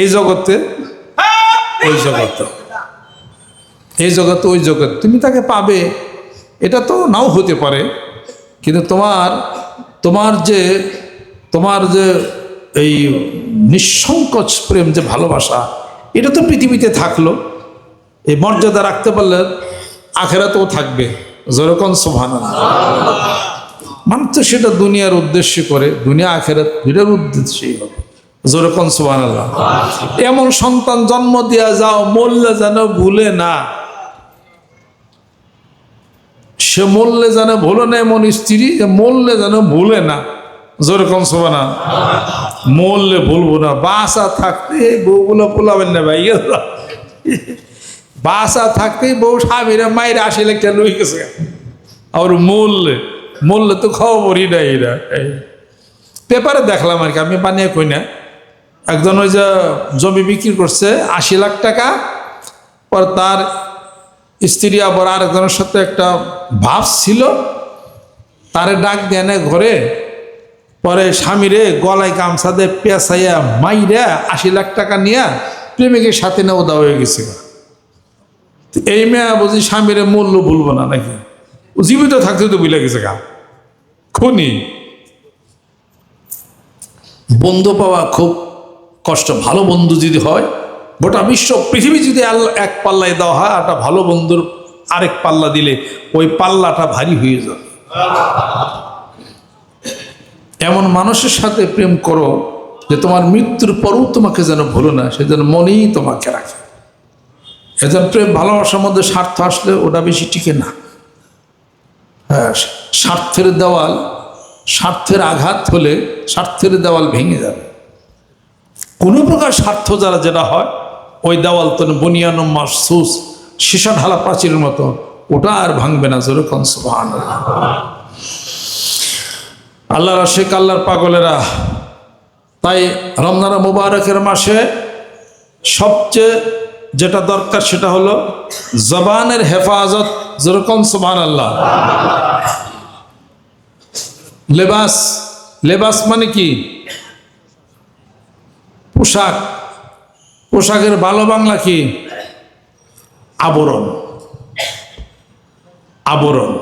এই জগতে ওই জগতে, এই জগতে ওই জগতে তুমি তাকে পাবে, এটা তো নাও হতে পারে, কিন্তু তোমার যে এই নিঃসংকোচ প্রেম, যে ভালোবাসা, এটা তো পৃথিবীতে থাকলো, এই মর্যাদা রাখতে পারলে আখেরাতেও থাকবে। যেরকম সুবহানাল্লাহ। মানুষ তো সেটা দুনিয়ার উদ্দেশ্যে করে, দুনিয়া আখেরাত দুইটার উদ্দেশ্যেই হবে। যেরকম সুবহানাল্লাহ। এমন সন্তান জন্ম দিয়া যাও, মরলে যেন ভুলে না, সে মরলে যেন ভুলে না, এমন স্ত্রী যে মরলে যেন ভুলে না। যেরকম সুবহানাল্লাহ। মরলে ভুলবো না, বাসা থাকতে বউগুলো পোলাবেন না ভাই, বাসা থাকতে বউ স্বামীরা মায়ের 80 লাখ টাকা লই গেছে, আর মরলে তো খবরই নাই। এরা পেপারে দেখলাম আর কি, আমি বানিয়ে কই না, একজন ওই যে জমি বিক্রি করছে 80 লাখ টাকা, পর তার স্ত্রী আবার আরেকজনের সাথে একটা ভাব ছিল, তারে ডাক দেয় না ঘরে, পরে স্বামীরে গলায় গামছা দিয়ে পেঁচাইয়া মাইরা 80 লাখ টাকা নিয়ে প্রেমিকের সাথে না উদা হয়ে গেছে। এই মেয়া বুঝি স্বামীরে মূল্য ভুলবো না নাকি, জীবিত থাকতে তো ভুলে গেছে গা, খুনি। বন্ধু পাওয়া খুব কষ্ট। ভালো বন্ধু যদি হয়, গোটা বিশ্ব পৃথিবী যদি এক পাল্লায় দেওয়া হয়, একটা ভালো বন্ধুর আরেক পাল্লা দিলে ওই পাল্লাটা ভারী হয়ে যাবে। এমন মানুষের সাথে প্রেম করো যে তোমার মৃত্যুর পরও তোমাকে যেন ভুলো না, সে যেন মনেই তোমাকে রাখে। এজন প্রেম ভালোবাসার মধ্যে স্বার্থ আসলে ওটা বেশি টিকে না। হ্যাঁ, স্বার্থের দেওয়াল, স্বার্থের আঘাত হলে স্বার্থের দেওয়াল ভেঙে যাবে। কোনো প্রকার স্বার্থ যারা যেটা হয়, ওই দেওয়াল তো বুনিয়ানুম মারসুস, সীসা ঢালা প্রাচীরের মতো, ওটা আর ভাঙবে না। যেরকম সুবহানাল্লাহ। আল্লাহর আশিক, আল্লাহর পাগলেরা, তাই রমজান মুবারকের মাসে সবচেয়ে যেটা দরকার সেটা হলো জবানের হেফাজত। যেরকম সুবহানাল্লাহ। লেবাস, লেবাস মানে কি? পোশাক। পোশাকের ভালো বাংলা কি? আবরণ। আবরণ।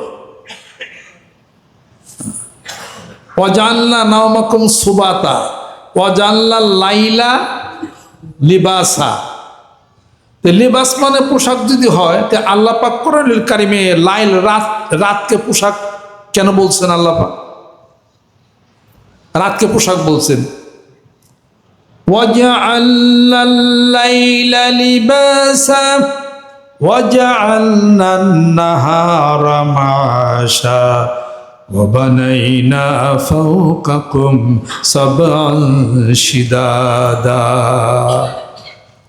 ওয়াজাল্লা নাওমাকুম সুবাতা ওয়াজাল্লা লাইলা লিবাসা। তো লিবাস মানে পোশাক যদি হয়, তো আল্লাহ পাক কোরআনুল কারিমে লাইল রাতকে পোশাক কেন বলছেন? আল্লাহ পাক রাতকে পোশাক বলছেন। ওয়াজআলনাল লাইলা লিবাসা ওয়াজআলনান নাহারা মাশা ওয়াবানাইনা ফাওকাকুম সাবআন শিদাদা।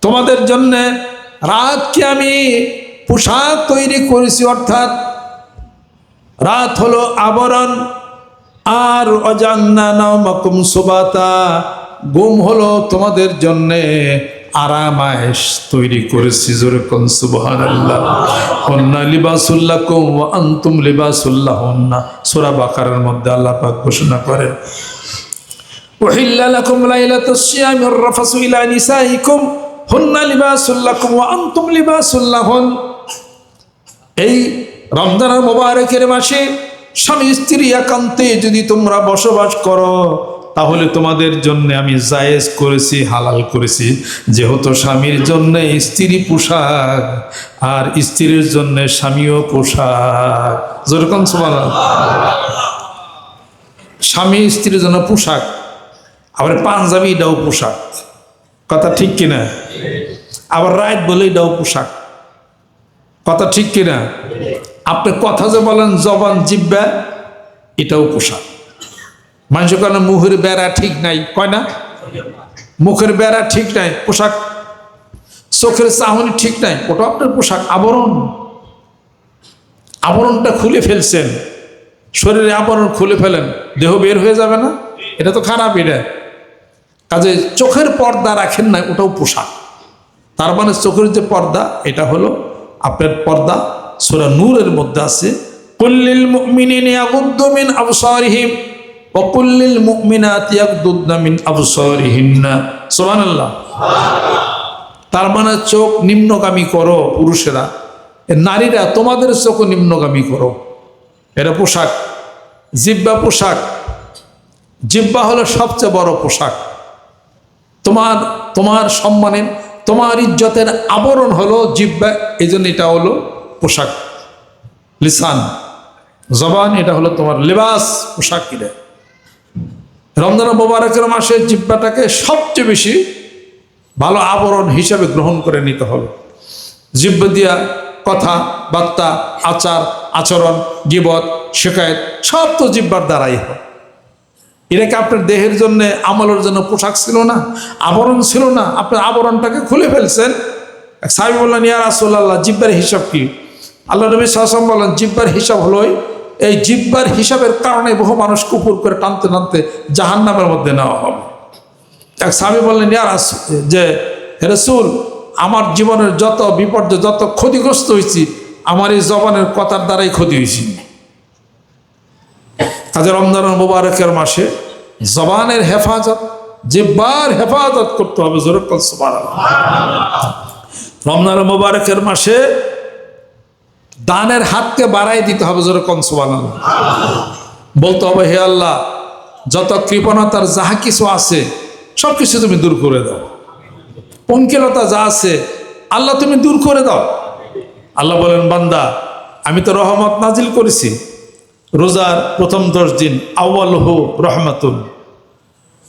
তোমাদের জন্য রাতকে আমি পোশাক তৈরি করেছি, অর্থাৎ রাত হলো আবরণ, আর অজান্না নাওমাকুম সুবাতা, ঘুম হলো তোমাদের জন্য আরামায়েশ তৈরি করেছি। জোরে কোন সুবহানাল্লাহ। হুন্না লিবাসুল লাকুম ওয়া আনতুম লিবাসুল লাহুন্না, সূরা বাকারার মধ্যে আল্লাহ পাক ঘোষণা করে উহিল্লা লাকুম লাইলাতুস সিয়ামির রাফাসু ইলা নিসাইকুম হুন্না লিবাসুল লাকুম ওয়া আনতুম লিবাসুল লাহুন। এই রমজানের মোবারকের মাসে স্বামী স্ত্রী একান্তে যদি তোমরা বসবাস করো, তাহলে তোমাদের জন্য আমি জায়েজ করেছি, হালাল করেছি। যেহেতু স্বামীর জন্য স্ত্রী পোশাক, আর স্ত্রীর জন্য স্বামীও পোশাক। যেরকম স্বামী স্ত্রীর জন্য পোশাক, আবার পাঞ্জাবি এটাও পোশাক, কথা ঠিক কিনা? আবার রাইট বলে এটাও পোশাক, কথা ঠিক কিনা? আপনি কথা যে বলেন জবান জিব্বা, এটাও পোশাক। মানুষ কেন মুখের বেড়া ঠিক নাই, কয় না? মুখের বেড়া ঠিক নাই, পোশাক। চোখের চাহনি ঠিক নাই, ওটা আপনার পোশাক। আবরণ, আবরণটা খুলে ফেলছেন, শরীরে আবরণ খুলে ফেলেন, দেহ বের হয়ে যাবে না? এটা তো খারাপ। এটা কাজে চোখের পর্দা রাখেন না, ওটাও পোশাক। তার মানে চোখের যে পর্দা, এটা হলো আপনার পর্দা। সূরা নূরের মধ্যে আছে কুল্লিল মুমিনিনা ইয়াগুদ্দু মিন আবসারিহিম ওয়া কুল্লিল মুমিনাতি ইয়াগুদ্দুনা মিন আবসারিহিন্না। সুবহানাল্লাহ। তার মানে চোখ নিম্নগামী করো পুরুষেরা, নারীরা তোমাদের চোখ নিম্নগামী করো, এটা পোশাক। জিহ্বা পোশাক, জিহ্বা হলো সবচেয়ে বড় পোশাক। তোমার সম্মানের, তোমার ইজ্জতের আবরণ হলো জিহ্বা, এই জন্য এটা হলো পোশাক। লিসান, জবান, এটা হলো তোমার লিবাস, পোশাক। এটা রমজান মুবারকের মাসে জিহ্বাটাকে সবচেয়ে বেশি ভালো আবরণ হিসাবে গ্রহণ করে নিতে হবে। জিহ্বা দিয়া কথা বার্তা, আচার আচরণ, গীবত, শিকায়েত সব তো জিহ্বার দ্বারাই হয়। এটাকে আপনার দেহের জন্য, আমলের জন্য পোশাক ছিল না, আবরণ ছিল না? আপনার আবরণটাকে খুলে ফেলছেন। এক সাহাবী বললেন, ইয়া রাসূলুল্লাহ, জিহ্বার হিসাব কি? আল্লাহ নবী সাল্লাল্লাহু আলাইহি ওয়াসাল্লাম বলেন, জিহ্বার হিসাব হলো এই জিহ্বার হিসাবের কারণে বহু মানুষ কুফর করে টানতে টানতে জাহান্নামের মধ্যে নেওয়া হবে। এক সাহাবী বললেন, ইয়া রাসূল, যে হে রাসূল, আমার জীবনের যত বিপর্যয়, যত ক্ষতিগ্রস্ত হয়েছি, আমার এই জবানের কথার দ্বারাই ক্ষতি হয়েছি। কাজে রমজানের মুবারকের মাসে জবানের হেফাজত, জিহ্বার হেফাজত করতে হবে। জোরে বল সুবহানাল্লাহ। রমজানের মুবারকের মাসে দানের হাতকে বাড়াই দিতে হবে। জোরে বল সুবহানাল্লাহ। বলতে হবে, হে আল্লাহ, যত কৃপণতার যাহা কিছু আছে সব কিছু তুমি দূর করে দাও, পঙ্কিলতা যা আছে আল্লাহ তুমি দূর করে দাও। আল্লাহ বলেন, বান্দা, আমি তো রহমত নাজিল করেছি। রোজার প্রথম 10 দিন আউয়ালুহু রহমাতুন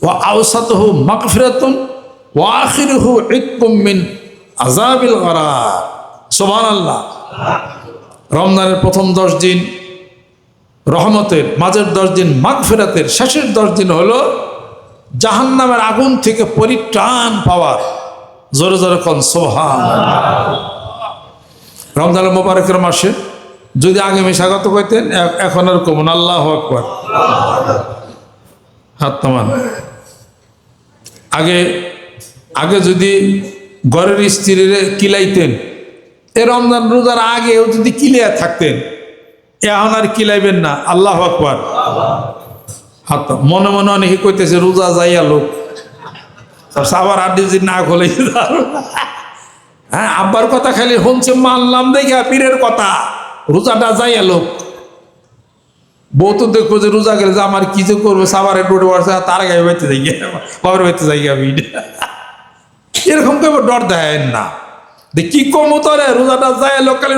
ওয়া আওসাতুহু মাগফিরাতুন ওয়া আখিরুহু ইতকুম মিন আযাবিল গরার। সুবহানাল্লাহ। রমজানের প্রথম 10 দিন রহমতের, মাঝের 10 দিন মাগফিরাতের, শেষের 10 দিন হলো জাহান্নামের আগুন থেকে পরিত্রাণ পাওয়ার। জোরে জোরে কোন সুবহানাল্লাহ। রমজানের মুবারকের মাসে যদি আগে স্বাগত কইতেন, এখন আর কমন। আল্লাহু আকবার। হাত নামান। আগে যদি ঘরের স্ত্রীরে কিলাইতেন, এ রমজান রোজার আগেও যদি কিলিয়া থাকতেন, এখন আর কিলাইবেন না। আল্লাহু আকবার। হাত মনে মনে অনেকে কইতেছে রোজা যাইয়া লোক, আবার আড্ডি যদি না খোলে। হ্যাঁ, আব্বার কথা খালি শুনছে, মানলাম দেখা পীরের কথা, রোজাটা যাইয়া লোক। বউ তো দেখবো যে রোজা গেলে যে আমার কি যে করবো, সাবারে ডোটে পড়ছে, তার গায়ে বাইতে যাই, বাবার বাইতে যাই। আমি এরকম কেউ ডর দেয় না। কি কমতরে রোজাটা যায় লোকালি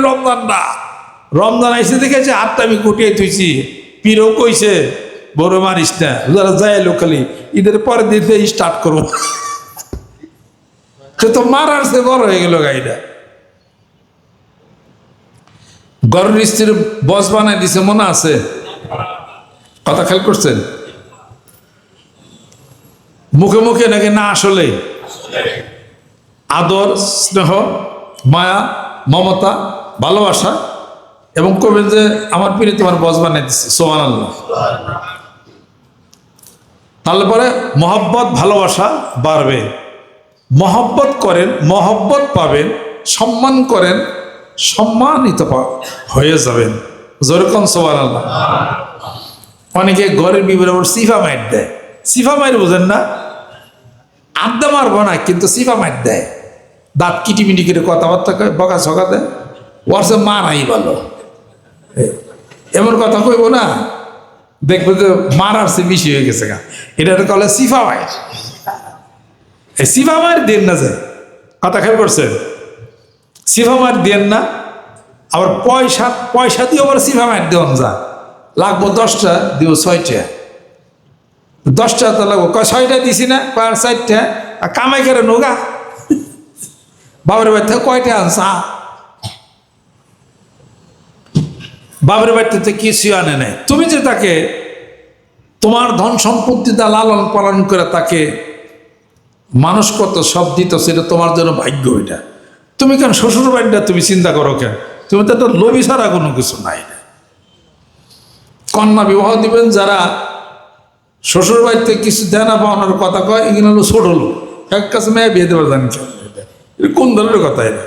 রমজান আইসে দেখেছে হাতটা আমি গুটিয়ে তুইছি পীরও কইছে বড় মারিস না রোজাটা যায় লোকালি ঈদের পরে দিতে স্টার্ট করবো সে তো মারার সে বড় হয়ে গেল গাড়িটা গরুর স্ত্রীর বস বানাই দিছে মনে আছে কথা খেয়াল করছেন মুখে মুখে নাকি না আসলে আদর স্নেহ মায়া মমতা ভালোবাসা এবং কবেন যে আমার পীরে তোমার বস বানাই দিচ্ছে সুবহানাল্লাহ তাহলে পরে মহব্বত ভালোবাসা বাড়বে মহব্বত করেন মহব্বত পাবেন সম্মান করেন সম্মানিত হয়ে যাবেন যেরকম সুবহানাল্লাহ অনেকে ঘরের বিবরে সিফা মাইট দেয় সিফা মাইট বুঝেন না আড্ডা মারবো না কিন্তু সিফা মাইট দেয় দাঁত কিটিমিটি করে কথাবার্তা বকা ছকা দেয় ওয়ার্সে মা নাই ভালো এমন কথা কইব না দেখবো যে মারার সে বেশি হয়ে গেছে গা এটা কলে সিফা মাইট এই সিফা মাইট দেন না যায় কথা খেয়াল করছেন সিফা মাইট দেন না আবার পয়সা দিয়ে আবার সিফা মাইট দেওয়ান যা লাগবো 10টা দিব 6টা 10টা তো লাগবো 6টা দিছি না 4টা আর কামাই করে নোগা বাবার বাড়ি থেকে কয়টা আনসা বাবার বাড়িতে কিছু আনে নাই তুমি যে তাকে তোমার ধন সম্পত্তিটা লালন পালন করে তাকে মানুষ কত সব দিত সেটা তোমার জন্য ভাগ্য এটা তুমি কেন শ্বশুর বাড়িটা তুমি চিন্তা করো কেন তুমি তো একটা লোভী ছাড়া কোনো কিছু নাই কন্যা বিবাহ দিবেন যারা শ্বশুর বাড়িতে কিছু দেয় না পাওয়ানোর কথা কয় এগুলো হলো ছোট লোক এক কাছে মেয়ে বিয়ে দেবার জানি কোন ধরনের কথা এটা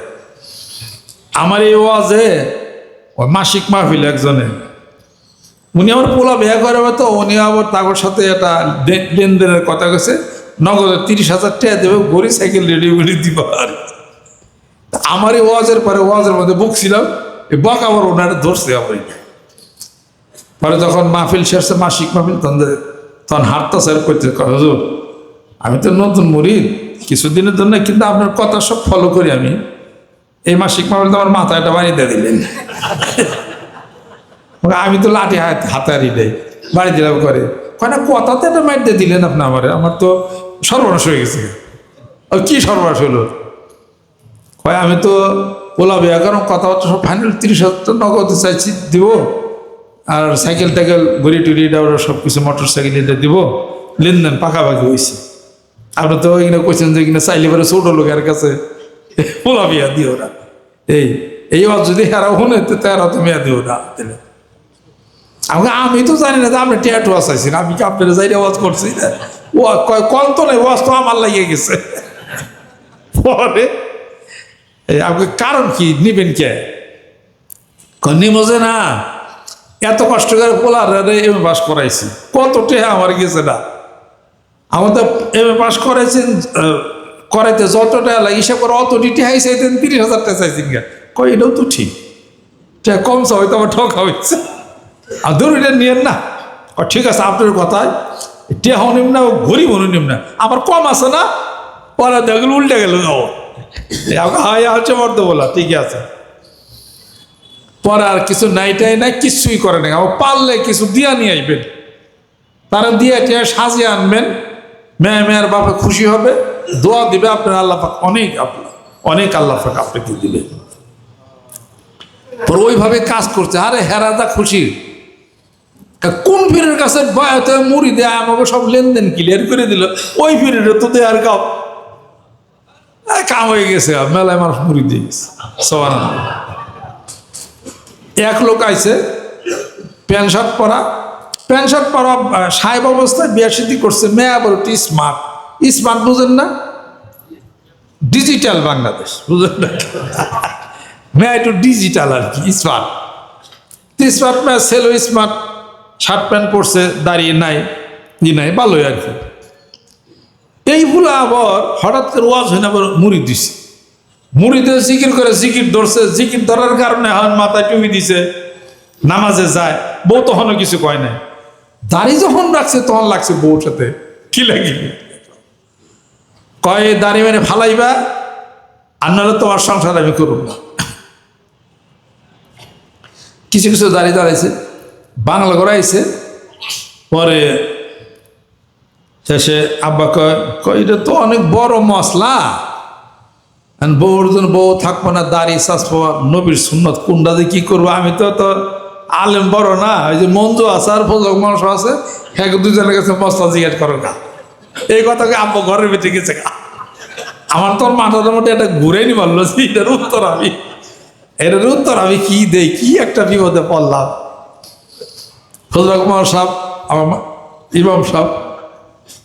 আমার এই ওয়াজে ওই মাসিক মাহফিল একজনে উনি আমার পোলা বিয়ে করে তো উনি আবার তার সাথে একটা লেনদেনের কথা গেছে নগদে 30,000 টাকা দেবে গড়ি সাইকেল রেডি করে দিব আর আমার এই ওয়াজের পরে ওয়াজের মধ্যে বকছিলাম এই বক আবার ওনারা ধরছে আমার পরে যখন মাহফিল শেষে মাসিক মাহফিল তখন হাঁটতা স্যার করতে হুজুর আমি তো নতুন মুরিদ কিছুদিনের জন্য কিন্তু আপনার কথা সব ফলো করি আমি এই মাসিক মাহফিল তো আমার মাথাটা বাড়ি দিয়ে দিলেন আমি তো লাঠি হাতারি দেয় বাড়ি দিলাম করে কয় না কথাতে একটা মাইট দিয়ে দিলেন আপনি আমার তো সর্বনাশ হয়ে গেছে কি সর্বনাশ হলো কয় আমি তো ওলাবে কারণ কথাবার্তা সব ফাইনাল 30,000 নগদ চাইছি দিব আর সাইকেল টাইকেল ঘড়ি টুড়ি এটা ওরা সব কিছু মোটর সাইকেল এটা দিব লেনদেন পাকাপাকি হয়েছে আপনি তো এখানে কোয়েছেন যে এখানে চাইলে পরে ছোট লোকের কাছে ওলাবিয়া দিও না এই ওয়াজ যদি হেরাও শুনে তো তারা তো মেয়া দিও না দিলে আমি তো জানি না যে আপনি টিয়াটু আসাইছেন আমি কি আপনার যাই ওয়াজ করছি না ও কয় কল তো নেই ওয়াজ তো আমার লাগিয়ে গেছে পরে আপনি কারণ কি নিবেন কে নিমজে না এত কষ্ট করে পোলার এম এ পাস করাইছি কত টেহা আমার গেছে না আমাদের এম এ পাস করাইছেন করাইতে যত টাকা লাগে হিসাব করে অত টেহাই চাইতেন 30,000 টাকা চাইছেন কে কয় এটাও তো ঠিক টাকা কম চা হয়তো আমার ঠকা হয়েছে আর ধরুন এটা নিয়েন না ঠিক আছে আপনার কথায় টেহাও নিম না ঘড়ি ভরু নিম না আমার কম আছে না পরে দেখল উল্টে গেল হচ্ছে মর্দ বলা ঠিকই আছে পরে আর কিছু নাইটাই নাই কিছুই করে না আমার পারলে কিছু দিয়া নিয়ে আসবেন তারা দিয়ে টিয়া সাজিয়ে আনবেন মেয়ের বাপে খুশি হবে দোয়া দিবে আপনার আল্লাহ পাক অনেক আল্লাহ পাক আপনাকে দিবে পর ওইভাবে কাজ করছে আরে হেরাদা খুশি কোন পীরের কাছে বয়াতে মুড়ি দেয় আমাকে সব লেনদেন ক্লিয়ার করে দিল ওই পীরের তো দেয়ার কাম হয়ে গেছে মেলায় মানুষ মুড়ি দিয়ে গেছে সুবহানাল্লাহ এক লোক আইছে প্যান্ট শার্ট পরা সাহেব অবস্থায় বিয়া সিদ্ধি করছে মেয়ে আবার একটু স্মার্ট বুঝেন না ডিজিটাল বাংলাদেশ বুঝেন না মেয়ে একটু ডিজিটাল আর কি স্মার্ট মেয়ে ছেলে স্মার্ট শার্ট প্যান্ট পরছে দাঁড়িয়ে নাই নাই ভালোই আর কি এইগুলো আবার হঠাৎ করে ওয়াজ হয়ে আবার মুড়ি দিছে মুড়ি দিয়ে জিকির করে জিকির ধরছে জিকির ধরার কারণে হন মাথায় টুপি দিছে নামাজে যায় বউ তখনও কিছু কয় নাই দাড়ি যখন রাখছে তখন লাগছে বউর সাথে কি লাগিবে কয় দাড়ি মানে ফালাইবা আর নাহলে তোমার সংসার আমি করব না। কিছু কিছু দাঁড়াইছে, বাংলা করাইছে। পরে শেষে আব্বা কয় এটা তো অনেক বড় মশলা, বউর জন্য বউ থাকবো না, দাঁড়িয়ে চাষবো, নবীর সুন্নত কোনটা দিয়ে কি করবো? আমি তো আলেম বড় না, ওই যে মঞ্জু আছে আর ফজক মানুষ আছে, হ্যাঁ দুজনের কাছে মশলা জিজ্ঞেস করো গা। এই কথাকে আব্বা ঘরের বেঁচে গেছে গা। আমার তোর মাথার মধ্যে এটা ঘুরে নি বললো যে এটার উত্তর আমি কি দেই, কি একটা বিপদে পড়লাম। ফজলক মানুষ সাহেব, আমার ইমাম সাহেব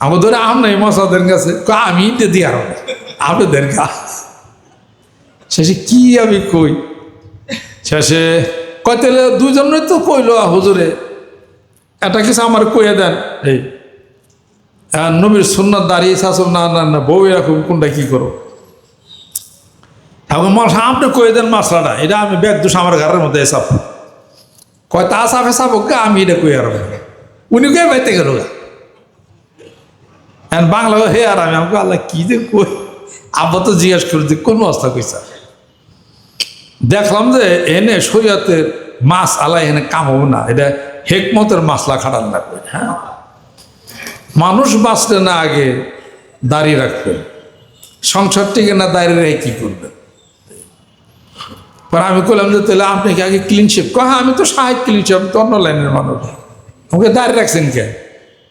আমার ধরে নাই মশাদের কাছে, আমি দিয়ে আর আপনাদের গা। শেষে কি আমি কই, শেষে কয়তেলে দুজনে তো কইলো হুজুরে এটা কিছু আমার কইয়া দেন, এই নবীর সুন্নাত দাঁড়িয়ে শাসন না না না বউ এরকম কোনটা কি করো? এখন মশা আপনি কয়ে দেন মশলাটা, এটা আমি ব্যাগ দুষ আমার ঘরের মধ্যে চাপ কয় তা চাপে চাপক, আমি এটা কই আর উনি কে বাইতে গেল গা। বাংলা হে আর আমি আমাকে আল্লাহ কি যে কই, আব্বা তো জিজ্ঞাসা করে যে কোন অবস্থা কইছা। দেখলাম যে এনে শরীয়তের মাছ আল্লাহ এনে কাম হবো না, এটা হেকমতের মাসলা খাটান রাখবে। হ্যাঁ, মানুষ বাঁচলে না আগে দাঁড়িয়ে রাখবেন, সংসার টিকে না দাঁড়িয়ে রেখে কি করবেন? পরে আমি বললাম যে তাহলে আপনি কি আগে ক্লিনশিপ? হ্যাঁ আমি তো সাহেব ক্লিনশিপ, আমি তো অন্য লাইনের মানুষ, আমাকে দাঁড়িয়ে রাখছেন কে?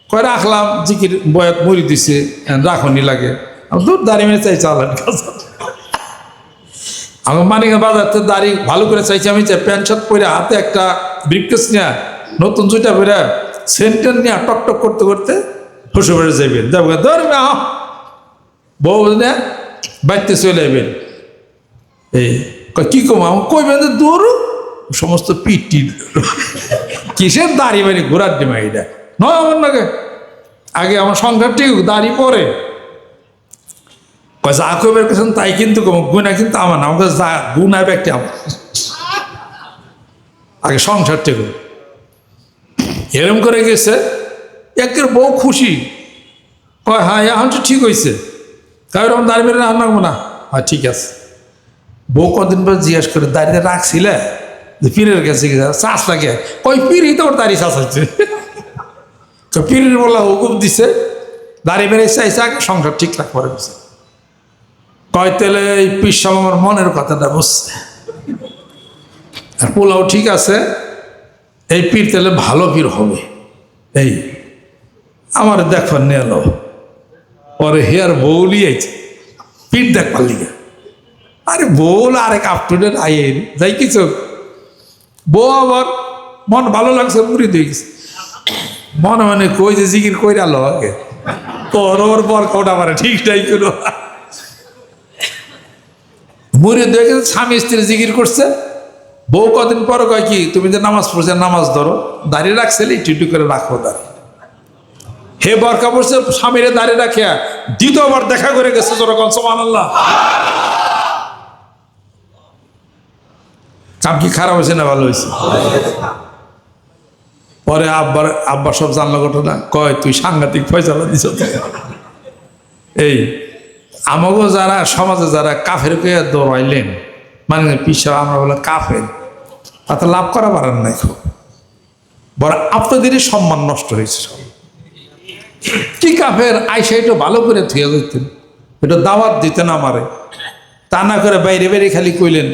কয় রাখলাম, জিকির বয়াত মরি দিছে, রাখনি লাগে, আমি তো দাঁড়িয়ে মেরে চাই চালান কাজ। আমার মানিকের বাজার তো দাঁড়িয়ে ভালো করে চাইছি, আমি চাই প্যান্ট শার্ট পরে হাতে একটা ব্রিফকেস নিয়ে নতুন জুতা পরে সেন্টার নিয়ে টকটক করতে করতে শ্বশুর বাড়ি যাইবেন, যাবো ধরবে বউ না বাড়িতে চলে যাবেন। এই কি কম আমার কইবেন যে দূর সমস্ত পিটি কিসের দাড়ি বাড়ি ঘোরার ডিমা, এটা নয় আমার নাকি আগে আমার সংসার ঠিক দাড়ি পরে যা কইবার কাছেন তাই, কিন্তু গুণা কিন্তু আমার না, আমাকে যা গুণা ব্যক্তি আমার আগে সংসার ঠিক এরম করে গেছে। একের বউ খুশি, কয় হ্যাঁ এখন তো ঠিক হয়েছে, কারণ দাঁড়িয়ে বেড়ে রান্নাবো না, হ্যাঁ ঠিক আছে। বউ কদিন পর জিজ্ঞেস করে দাঁড়িয়ে রাখছিলে যে পীরের কাছে চাষ লাগে, কই পীরই তো ওর দাঁড়িয়ে চাষ হচ্ছে। তো পীরের বলা হুকুম দিছে, দাঁড়িয়ে বেড়ে চাইছে আগে সংসার ঠিকঠাক করে গেছে। কয় তেলে এই পীর সাহেব আমার মনের কথাটা বুঝছে, আর পোলাও ঠিক আছে, এই পীর তেলে ভালো পীর হবে, এই আমার দেখবার নিয়ে এলো। পরে হেয়ার বউলি আইছে পীর দেখবার লিগে, আরে বউল আরেক আপটুডেট আইয়ের যাই কিছু, বউ আবার মন ভালো লাগছে মুড়ি দিয়ে গেছে, মনে মনে কই যে জিকির কই আলো আগে তোর ওর পর কোটা পারে ঠিক নাই কোনো মুড়ি দিয়ে গেছে। স্বামী স্ত্রী জিকির করছে, বউ কদিন পর কয় কি তুমি যে নামাজ পড়ছে নামাজ ধরো, দাঁড়িয়ে রাখছিলে টিটু করে রাখো দাঁড়িয়ে। হে বরকা পড়ছে, স্বামীরে দাঁড়িয়ে রাখে দ্বিতীয়বার দেখা করে গেছে, যখন সুবহানাল্লাহ। কাম কি খারাপ হয়েছে না ভালো হয়েছে? পরে আব্বা সব জানলো ঘটনা, কয় তুই সাংঘাতিক ফয়সালা দিছ। এই আমাকেও যারা সমাজে যারা কাফের কে দৌড়াইলেন, মানে পিসা আমরা বলে কাফের, তাতে লাভ করা পারেন নাই, খুব বড় আপনাদেরই সম্মান নষ্ট হয়েছে। কি কাফের আইসা একটু ভালো করে থুয়ে দিতেন, একটু দাওয়াত দিতেন আমারে, তা না করে বাইরে বাইরে খালি কইলেন।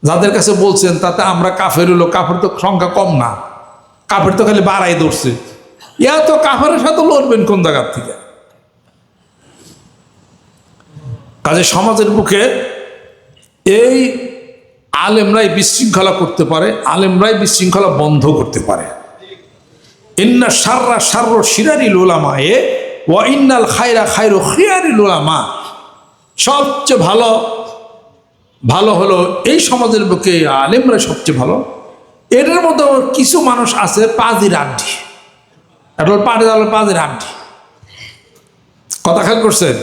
যাদের কাছে বলছেন তাতে আমরা কাফের হলো, কাফের তো সংখ্যা কম না, কাফের তো খালি বাড়াই ধরছে, ইয়া তো কাফের সাথে লড়বেন কোন জায়গার থেকে? কাজে সমাজের বুকে এই আলেমরাই বিশৃঙ্খলা করতে পারে, আলেমরাই বিশৃঙ্খলা বন্ধ করতে পারে। ইন্না শাররা শারর শিরারিল উলামা এ ওয়া ইন্নাল খায়রা খায়রু খিয়ারিল উলামা, সবচেয়ে ভালো হলো এই সমাজের বুকে আলেমরা সবচেয়ে ভালো। এটার মধ্যে কিছু মানুষ আছে পাজির আড্ডি, এটা পাজির আড্ডি, কথা খেয়াল করছেন?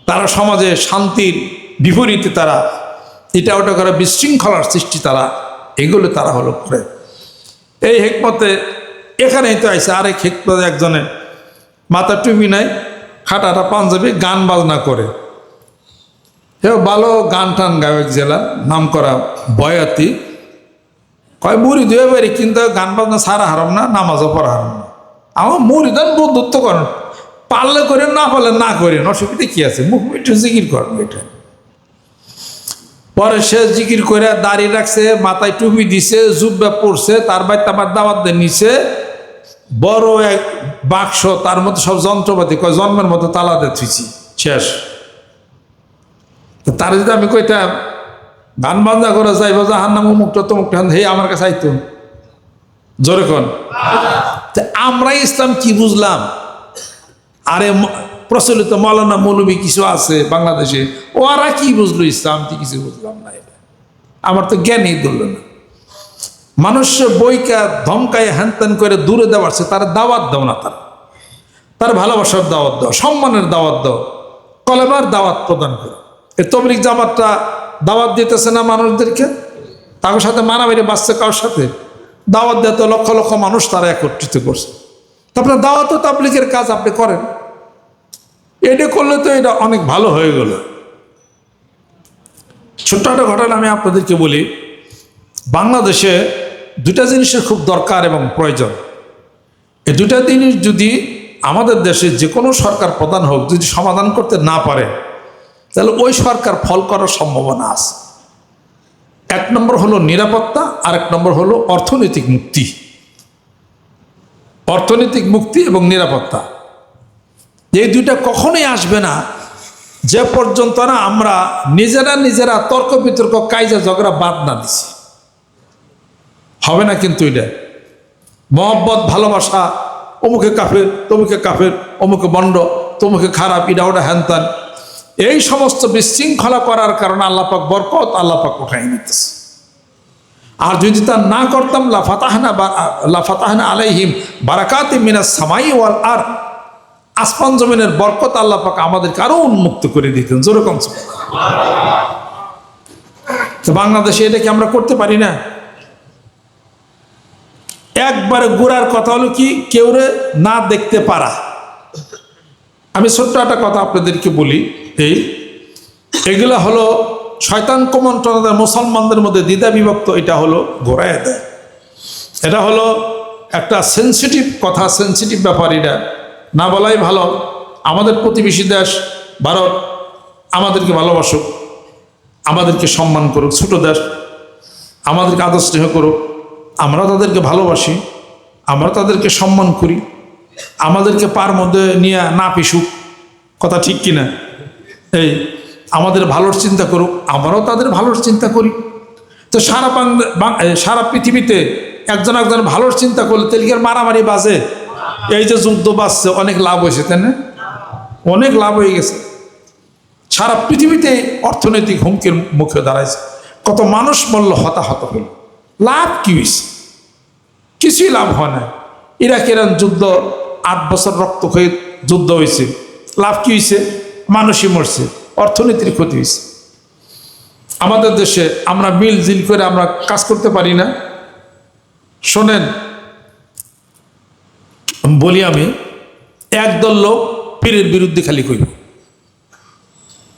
তারা সমাজে শান্তির বিপরীতে তারা এটা ওটা করে বিশৃঙ্খলার সৃষ্টি, এগুলো তারা হলো করে। এই হেকমতে এখানেই তো আইসে আরেক হেকমতে, একজনে মাথা টুপি নাই, খাটাটা পাঞ্জাবি, গান বাজনা করে, হেও ভালো গান টান গায়ক জেলা নাম করা বয়াতি কয় মুড়ি ধুয়ে পারি কিন্তু গান বাজনা সারা হারাম না, নামাজও পড়া হারাম না। আমার মুড়িদান বন্ধুত্ব করেন, পারলে করেন না পারলে না করেন, অসুবিধা কি আছে, মুখ একটু জিকির করেন এটা। পরে সে জিকির করে দাড়ি রাখছে, মাথায় টুপি দিছে, জুব্বা পড়ছে, তার বাড়িতে আমার দাওয়াত দিয়ে নিছে, বড় এক বাক্স, তার মধ্যে সব যন্ত্রপাতি, কয় জন্মের মতো তালা দিয়ে থুইছি, শেষ। তার যদি আমি কইতাম গান বাজনা করে যাইব জাহান্নাম মুক্ত তমুকটা, হে আমার কাছে আইতো জোরে কোন। আমরা ইসলাম কি বুঝলাম? আরে প্রচলিত মৌলানা মৌলবী কিছু আছে বাংলাদেশে, ওরা কি বুঝলো ইসলাম, কি কিছু বুঝলাম না। এটা আমার তো জ্ঞানই ধরলো না। মানুষ বইকা ধমকায় হ্যানত্যান করে দূরে দেওয়াচ্ছে, তার দাওয়াত দাও না, তার ভালোবাসার দাওয়াত দাও, সম্মানের দাওয়াত দাও, কলেমার দাওয়াত প্রদান করো। এই তবলিগ জামাতটা দাওয়াত দিতেছে না মানুষদেরকে, তার সাথে মারামারি বাঁচছে, কারোর সাথে দাওয়াত দিতে লক্ষ লক্ষ মানুষ তারা একত্রিত করছে। তারপরে দাওয়াত ও তাবলিগের কাজ আপনি করেন, এটা করলে তো এটা অনেক ভালো হয়ে গেল। ছোট্ট একটা ঘটনা আমি আপনাদেরকে বলি। বাংলাদেশে দুটা জিনিসের খুব দরকার এবং প্রয়োজন। এই দুটা জিনিস যদি আমাদের দেশে যে কোনো সরকার প্রধান হোক যদি সমাধান করতে না পারে, তাহলে ওই সরকার ফল করার সম্ভাবনা আছে। এক নম্বর হলো নিরাপত্তা, আর এক নম্বর হলো অর্থনৈতিক মুক্তি। অর্থনৈতিক মুক্তি এবং নিরাপত্তা, এই দুইটা কখনোই আসবে না যে পর্যন্ত না আমরা নিজেরা তর্ক বিতর্ক কাইজা ঝগড়া বাদ না দিছি, হবে না। কিন্তু এটা মহব্বত, ভালোবাসা, অমুকে কাফের, তমুকে কাফের, অমুকে বন্ড, তমুকে খারাপ, এটা ওটা হ্যানত্যান, এই সমস্ত বিশৃঙ্খলা করার কারণে আল্লাহ পাক বরকত আল্লাহ পাক উঠাই নিতেছে। আর যদি তা না করতাম লা ফাতাহনা আলাইহিম বারাকাতিম মিনাস সামাই ওয়াল আরদ, আসমান জমিনের বরকত আল্লাহ পাক আমাদেরকে আরো উন্মুক্ত করে দিতেন। যেরকম তো বাংলাদেশে এটা কি আমরা করতে পারি না? একবারে গোড়ার কথা হলো কি, কেউরে না দেখতে পারা। আমি ছোট্ট একটা কথা আপনাদেরকে বলি, এগুলা হলো শয়তান কুমন্ত্রণা মুসলমানদের মধ্যে দ্বিধা বিভক্ত, এটা হলো ঘোরায় দেয়। এটা হলো একটা সেন্সিটিভ কথা, সেন্সিটিভ ব্যাপার, এটা না বলাই ভালো। আমাদের প্রতিবেশী দেশ ভারত আমাদেরকে ভালোবাসুক, আমাদেরকে সম্মান করুক, ছোট দেশ আমাদেরকে আদর স্নেহ করুক, আমরা তাদেরকে ভালোবাসি, আমরা তাদেরকে সম্মান করি, আমাদেরকে পার মধ্যে নিয়ে না পিসুক, কথা ঠিক কিনা? এই আমাদের ভালোর চিন্তা করুক, আমরাও তাদের ভালোর চিন্তা করি। তো সারা পৃথিবীতে একজন ভালোর চিন্তা করলে তেলকের মারামারি বাজে, এই যে যুদ্ধ বাজছে অনেক লাভ হয়েছে, তাই না? অনেক লাভ হয়ে গেছে। সারা পৃথিবীতে অর্থনৈতিক হুমকির মুখে দাঁড়াইছে, কত মানুষ মূল্য হতাহত হইল, লাভ কি হয়েছে? কিছুই লাভ হয় না। ইরাকের যুদ্ধ 8 বছর রক্ত হয়ে যুদ্ধ হয়েছে, লাভ কি হয়েছে? মানুষই মরছে, অর্থনীতির ক্ষতি হয়েছে। আমাদের দেশে আমরা মিলজিল করে আমরা কাজ করতে পারি না। শোনেন বলি, আমি একদল লোক পীরের বিরুদ্ধে খালি কইব,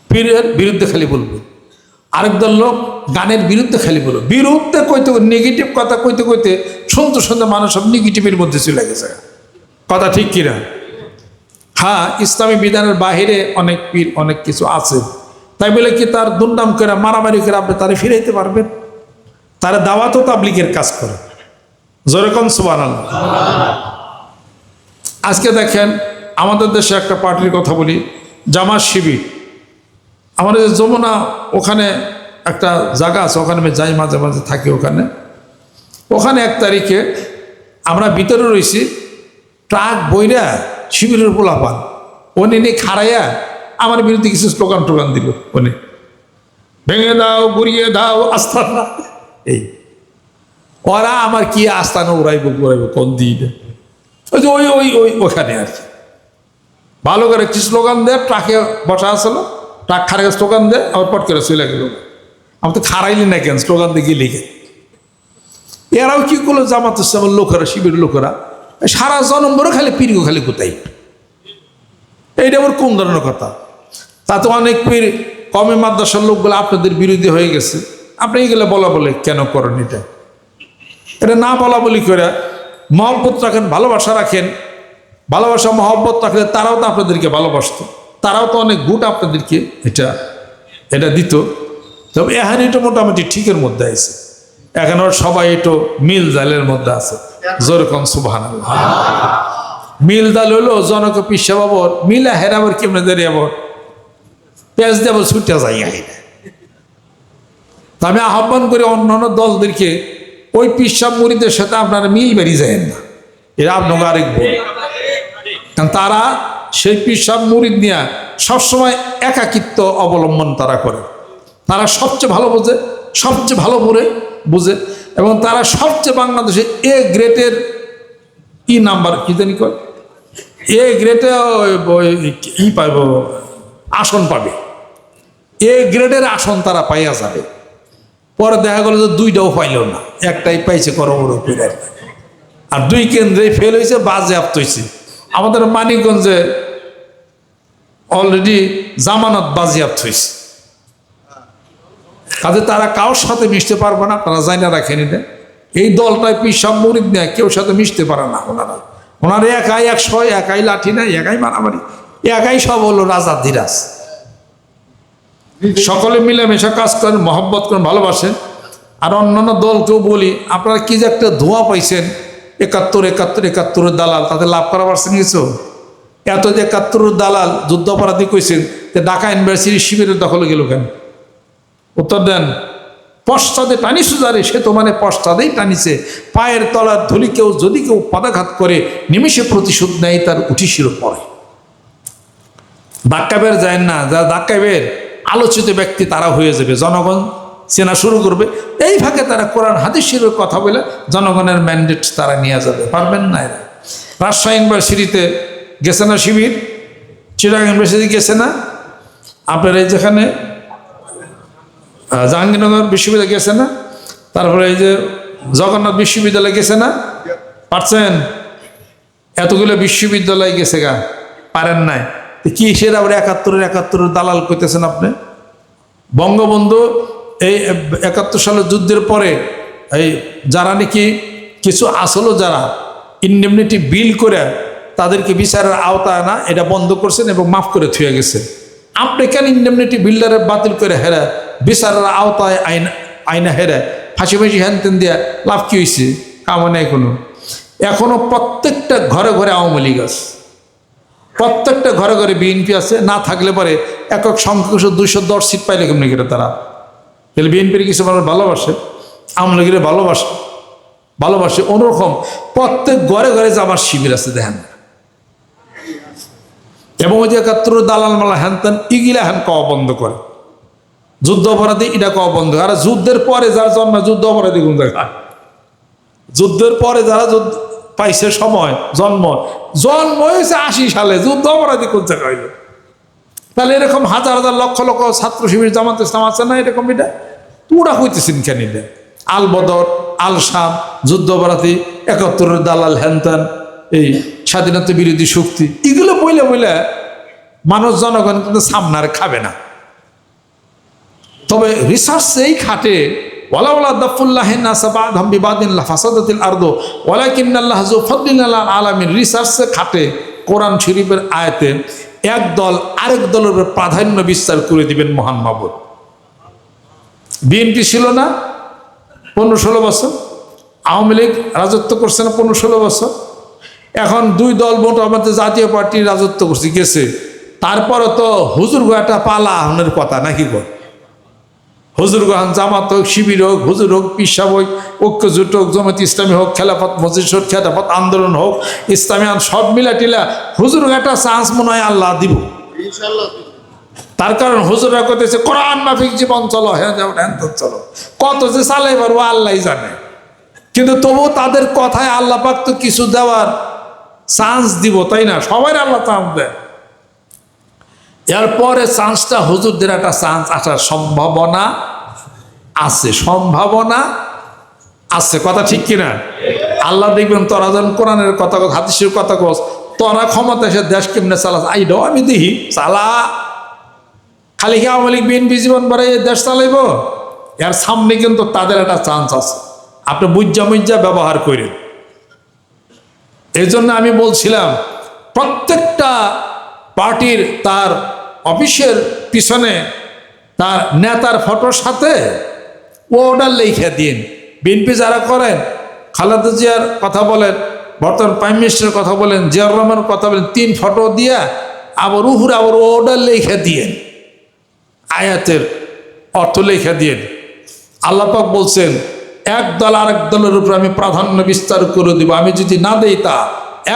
পীরের বিরুদ্ধে খালি বলবো, আরেক দল লোক গানের বিরুদ্ধে খালি বলবো। বিরুদ্ধে কইতে নেগেটিভ কথা কইতে কইতে শুনতে শুনতে মানুষ সব নেগেটিভের মধ্যে চলে গেছে, কথা ঠিক কিনা? হ্যাঁ, ইসলামী বিধানের বাহিরে অনেক পীর অনেক কিছু আছে, তাই বলে কি তার দুর্নাম করে মারামারি করে আপনি তারা ফিরাইতে পারবেন? তারা দাওয়াত ও তাবলীগের কাজ করে। যেরকম সুবহানাল্লাহ। আজকে দেখেন আমাদের দেশে একটা পার্টির কথা বলি, জামাত শিবির। আমাদের যে যমুনা ওখানে একটা জায়গা আছে, ওখানে আমি যাই মাঝে মাঝে থাকি। ওখানে 1 তারিখে আমরা ভিতরে রয়েছি, ট্রাক বইরা শিবিরের পোলাপান উনি নিয়ে খাড়াইয়া আমার বিরুদ্ধে কিছু স্লোগান টোগান দিল। উনি ভেঙে দাও, গুড়িয়ে দাও আস্তানা, এই ওরা আমার কি আস্তানা উড়াইব কোন দিন, ওই ওই ওই ওখানে আর কি ভালো করে একটি স্লোগান দেয়। ট্রাকে বসা আসলো, ট্রাক খারাই স্লোগান দেয়, আবার পট করে চলে গেল। আমি তো খারাইলি না কেন, স্লোগান দিয়ে গিয়ে লিখে। এরাও কি করলো, জামাত ইসলামের লোকেরা, শিবির লোকেরা সারা জনম্বরও খালি পীরগো খালি কোথায়। এইটা আবার কোন ধরনের কথা? তা তো অনেক পীর কমে মাদ্রাসার লোকগুলো আপনাদের বিরোধী হয়ে গেছে, আপনি এগুলো বলা বলে কেন করেন? এটা না বলা বলি করে মহব্বত রাখেন, ভালোবাসা রাখেন। ভালোবাসা মহব্বত রাখলে তারাও তো আপনাদেরকে ভালোবাসতো, তারাও তো অনেক গুণ আপনাদেরকে এটা দিত। তবে এখন এটা মোটামুটি ঠিকের মধ্যে আছে, এখন সবাই একটু মিল জালের মধ্যে আছে। যেরকম সুবহানাল্লাহ, মিল জাল হলো জনক পিসা বাবর মিলা হেরাবর কেমনে দাঁড়িয়ে আবার পেঁয়াজ দিয়ে আবার ছুটে যাই। আমি আহ্বান করি অন্যান্য দলদেরকে ওই পিসাব মুড়িদের সাথে আপনারা মিল বেরিয়ে যায় না, এরা আপনাকে আরেক বল। কারণ তারা সেই পিসাব মুড়িদ নিয়ে সবসময় একাকিত্ব অবলম্বন তারা করে। তারা সবচেয়ে ভালো বোঝে, সবচেয়ে ভালো বুঝে, এবং তারা সবচেয়ে বাংলাদেশে এ গ্রেডের নাম্বার কি জানি কয়, এ গ্রেডে পাইব আসন পাবে, এ গ্রেডের আসন তারা পাইয়া যাবে। পরে দেখা গেল যে দুইটাও পাইল না, একটাই পাইছে করবড় করে, আর দুই কেন্দ্রে ফেল হয়েছে, বাজেয়াপ্ত হয়েছে। আমাদের মানিকগঞ্জে অলরেডি জামানত বাজেয়াপ্ত হয়েছে। কাজে তারা কারোর সাথে মিশতে পারবে না, তারা যাই না রাখেন। এটা এই দলটায় পিসাব মুরিদ নেয়, কেউ সাথে মিশতে পারে না। ওনারা একাই 100, একাই লাঠি নাই, একাই মারামারি, একাই সব হলো রাজা ধীরাজ। সকলে মিলেমিশে কাজ করেন, মহব্বত করেন, ভালোবাসেন। আর অন্যান্য দলকেও বলি, আপনারা কি যে একটা ধোঁয়া পাইছেন 71 দালাল, তাতে লাভ করা পারছেন কিছু? এত যে 71 দালাল যুদ্ধ অপরাধী কইছেন, ঢাকা ইউনিভার্সিটির শিবিরের দখলে গেল কেন? উত্তর দেন। পশ্চাদে টানিছে যারে, সে তো মানে পশ্চাদেই টানিছে। পায়ের তলার ধুলি যদি কেউ পদাঘাত করে, নিমিষে প্রতিশোধ নেয় তার উঠিশির পরে। ধাক্কা বের যায় না, যারা ধাক্কা বের আলোচিত ব্যক্তি তারা হয়ে যাবে, জনগণ চেনা শুরু করবে। এই ফাঁকে তারা কোরআন হাদিসের কথা বলে জনগণের ম্যান্ডেট তারা নিয়ে যাবে, পারবেন না এরা। রাজশাহী ইউনিভার্সিটিতে গেছে না শিবির, চিটাগাং ইউনিভার্সিটি গেছে না, আপনার এই যেখানে জাহাঙ্গীরনগর বিশ্ববিদ্যালয় গেছে না, তারপরে এই যে জগন্নাথ বিশ্ববিদ্যালয় গেছে না, পারছেন? এতগুলো বিশ্ববিদ্যালয় গেছে গা, পারেন নাই। কি সেটা আবার 71 দালাল করতেছেন আপনি? বঙ্গবন্ধু এই 71 সালের যুদ্ধের পরে এই যারা নাকি কিছু আসলো, যারা ইন্ডেমনিটি বিল করে তাদেরকে বিচারের আওতায় না, এটা বন্ধ করছেন এবং মাফ করে থুয়ে গেছে। আপনি কেন ইন্ডেমনিটি বিল্ডারে বাতিল করে হেরা বিচারের আওতায় আইনা হেরা ফাঁসি হ্যানতেন দিয়া লাভ কি হয়েছে? কামে নাই কোনো। এখনো প্রত্যেকটা ঘরে ঘরে আওয়ামী লীগ আছে, প্রত্যেকটা ঘরে ঘরে বিএনপি আছে। না থাকলে পরে একক সংখ্যক 210 সিট পাইলে কেমনি করে তারা? তাহলে বিএনপির কিছু মানুষ ভালোবাসে, আওয়ামী লীগের ভালোবাসে অন্যরকম। প্রত্যেক ঘরে ঘরে যাবার শিবির আছে দেখেন। এবং ওই যে 71 দালাল মালা হ্যানতেন ইগিলা হ্যান কওয়া বন্ধ করে, যুদ্ধ অপরাধী এটা কওয়া বন্ধ। আর যুদ্ধের পরে যারা জন্ম, যুদ্ধ অপরাধী কোন জায়গায়? যুদ্ধের পরে যারা পাইছে সময়, জন্ম হয়েছে 80 সালে, যুদ্ধ অপরাধী কোন জায়গায় হইল? তাহলে এরকম হাজার হাজার লক্ষ লক্ষ ছাত্র শিবির জামাত ইসলাম আছে না, এরকম এটা পুরা হইতেছেন কেন? এটা আল বদর, আল শাম, যুদ্ধ অপরাধী, 71 দালাল হ্যানতান, এই স্বাধীনতা বিরোধী শক্তি, এগুলো বইলে মানুষ জনগণ কিন্তু সামনারে খাবে না। তবে রিসার্চ এই খাটে রিসার্চে খাটে কোরআন শরীফের আয়াতে এক দল আরেক দলের প্রাধান্য বিস্তার করে দিবেন মহান মাবুদ। বিএনপি ছিল না 15-16 বছর, আওয়ামী লীগ রাজত্ব করছে না 15-16 বছর, এখন দুই দল মোটামুটি জাতীয় পার্টি রাজত্ব করছে গেছে। তারপরে তো হুজুর গোয়াটা পালা আহনের কথা নাকি গো? হুজুর গান জামাত হোক, শিবির হোক, হুজুর হোক, পিসাব হোক, ঐক্যজোট হোক, জমাত ইসলামী হোক, খেলাফত মজলিস হোক, খেলাফত আন্দোলন হোক, ইসলামিয়ান, সব মিলা টিলা হুজুর একটা চান্স মনে হয় আল্লাহ দিব। তার কারণ হুজুরা করতেছে কোরআন মাফিক জীবন চলো, হ্যাঁ যাও হ্যাঁ চলো, কত যে চালাই পারবো আল্লাহ জানে। কিন্তু তবু তাদের কথায় আল্লাহ পাক তো কিছু দেওয়ার চান্স দিব, তাই না? সবাই আল্লাহ চান্স দেয়। এরপরে চান্সটা হুজুরদের একটা চান্স আসার সম্ভাবনা আছে, কথা ঠিক কিনা? আল্লাহ দেখবেন তোরা যখন কোরআনের কথা কস, হাদিসের কথা কস, তোরা ক্ষমতা এসে দেশ কেমনে চালাস, আইডাও আমি দেখি চালা। খালি কি আওয়ামী লীগ বিএনপি জীবন বাড়াই দেশ চালাইব? এর সামনে কিন্তু তাদের একটা চান্স আছে, আপনি বুঝা ব্যবহার করেন। এই জন্য আমি বলছিলাম প্রত্যেকটা পার্টির তার অফিসের পিছনে তার নেতার ফটোর সাথে ওটা লিখে দিন। বিএনপি যারা করেন, খালেদা জিয়ার কথা বলেন, বর্তমান প্রাইম মিনিস্টারের কথা বলেন, জিয়াউর রহমানের কথা বলেন, 3 ফটো দিয়া আবার উপরে আবার ওটা লিখে দিয়েন, আয়াতের অর্থ লিখে দিয়েন। আল্লাহ পাক বলছেন এক দল আরেক দলের উপরে আমি প্রাধান্য বিস্তার করে দিব, আমি যদি না দেই তা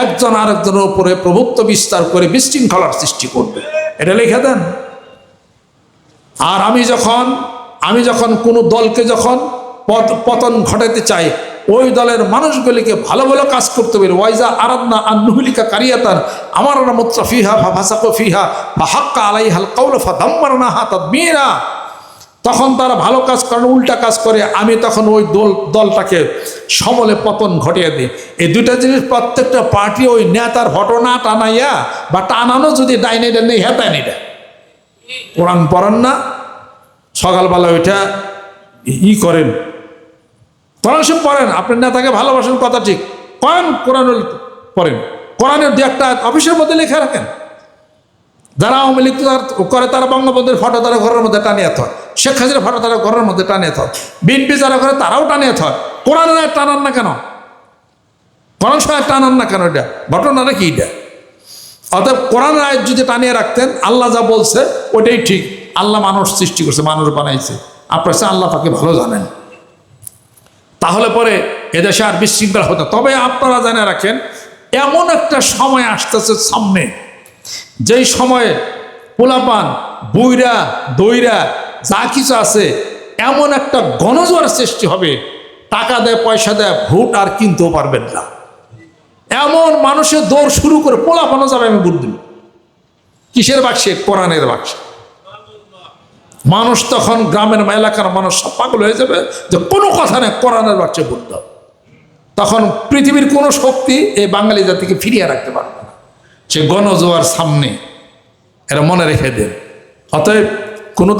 একজন আরেকজনের উপরে প্রভুত্ব বিস্তার করে বিশৃঙ্খলার সৃষ্টি করবে, এটা লিখে দেন। আর আমি যখন কোনো দলকে যখন পতন ঘটাতে চাই, ওই দলের মানুষগুলিকে ভালো ভালো কাজ করতে পারি। ওয়াইজা আরাদনা আন্নুহুলিকা কারিয়াতান আমারনা মুত্রাফিহা ফাফাসাকু ফিহা ফাহাক্কা আলাইহাল কাউলু ফাদাম্মারনাহা তাদমীরা। তখন তারা ভালো কাজ করে, উল্টা কাজ করে, আমি তখন ওই দলটাকে সমলে পতন ঘটিয়ে দিই। এই দুইটা জিনিস প্রত্যেকটা পার্টি ওই নেতার ফটো না টানাইয়া বা টানানো যদি ডাইনে ডাইনে হেতানি দেয়। কোরআন পড়েন না, সকালবেলা ওইটা করেন, কোরআন সব পড়েন, আপনার নেতাকে ভালোবাসেন, কথা ঠিক, কোরআন পড়েন, কোরআনের দু একটা অফিসের মধ্যে লিখে রাখেন। যারা আওয়ামী লীগ করে তারা বঙ্গবন্ধুর ফটো তারা ঘরের মধ্যে টানিয়ে থয়, শেখ হাসিনার ফটো তারা ঘরের মধ্যে টানিয়ে থয়, বিএনপি যারা করে তারাও টানিয়ে থয়। কোরআনের টানান না কেন? কোরআন সাহেব টানান না কেন? এটা ঘটনাটা কি? এটা অতএব কোরআনের আয়াত যদি টানিয়ে রাখতেন, আল্লাহ যা বলছে ওটাই ঠিক। আল্লাহ মানুষ সৃষ্টি করছে, মানুষ বানাইছে, আপনার সে আল্লাহ তাকে ভালো জানেন। তাহলে পরে এদেশে আর বিশৃঙ্খলা হতো। তবে আপনারা জানে রাখেন, এমন একটা সময় আসতেছে সামনে, যেই সময়ে পোলাপান বুইরা দইরা যা কিছু আছে এমন একটা গণজোয়ার সৃষ্টি হবে, টাকা দেয় পয়সা দেয় ভোট আর কিনতেও পারবেন না। এমন মানুষের দৌড় শুরু করে পোলাপানও যাবে আমি ভোট দিব। কিসের বাক্সে? কোরআনের বাক্সে। মানুষ তখন গ্রামের এলাকার মানুষ সব পাগল হয়ে যাবে যে কোনো কথা নেই, কোরআনের বাক্সে ভোট দাও। তখন পৃথিবীর কোনো শক্তি এই বাঙালি জাতিকে ফিরিয়ে রাখতে পারবে না। সে গণজোয়ার সামনে, এরা মনে রেখে দেন। অতএব কোনো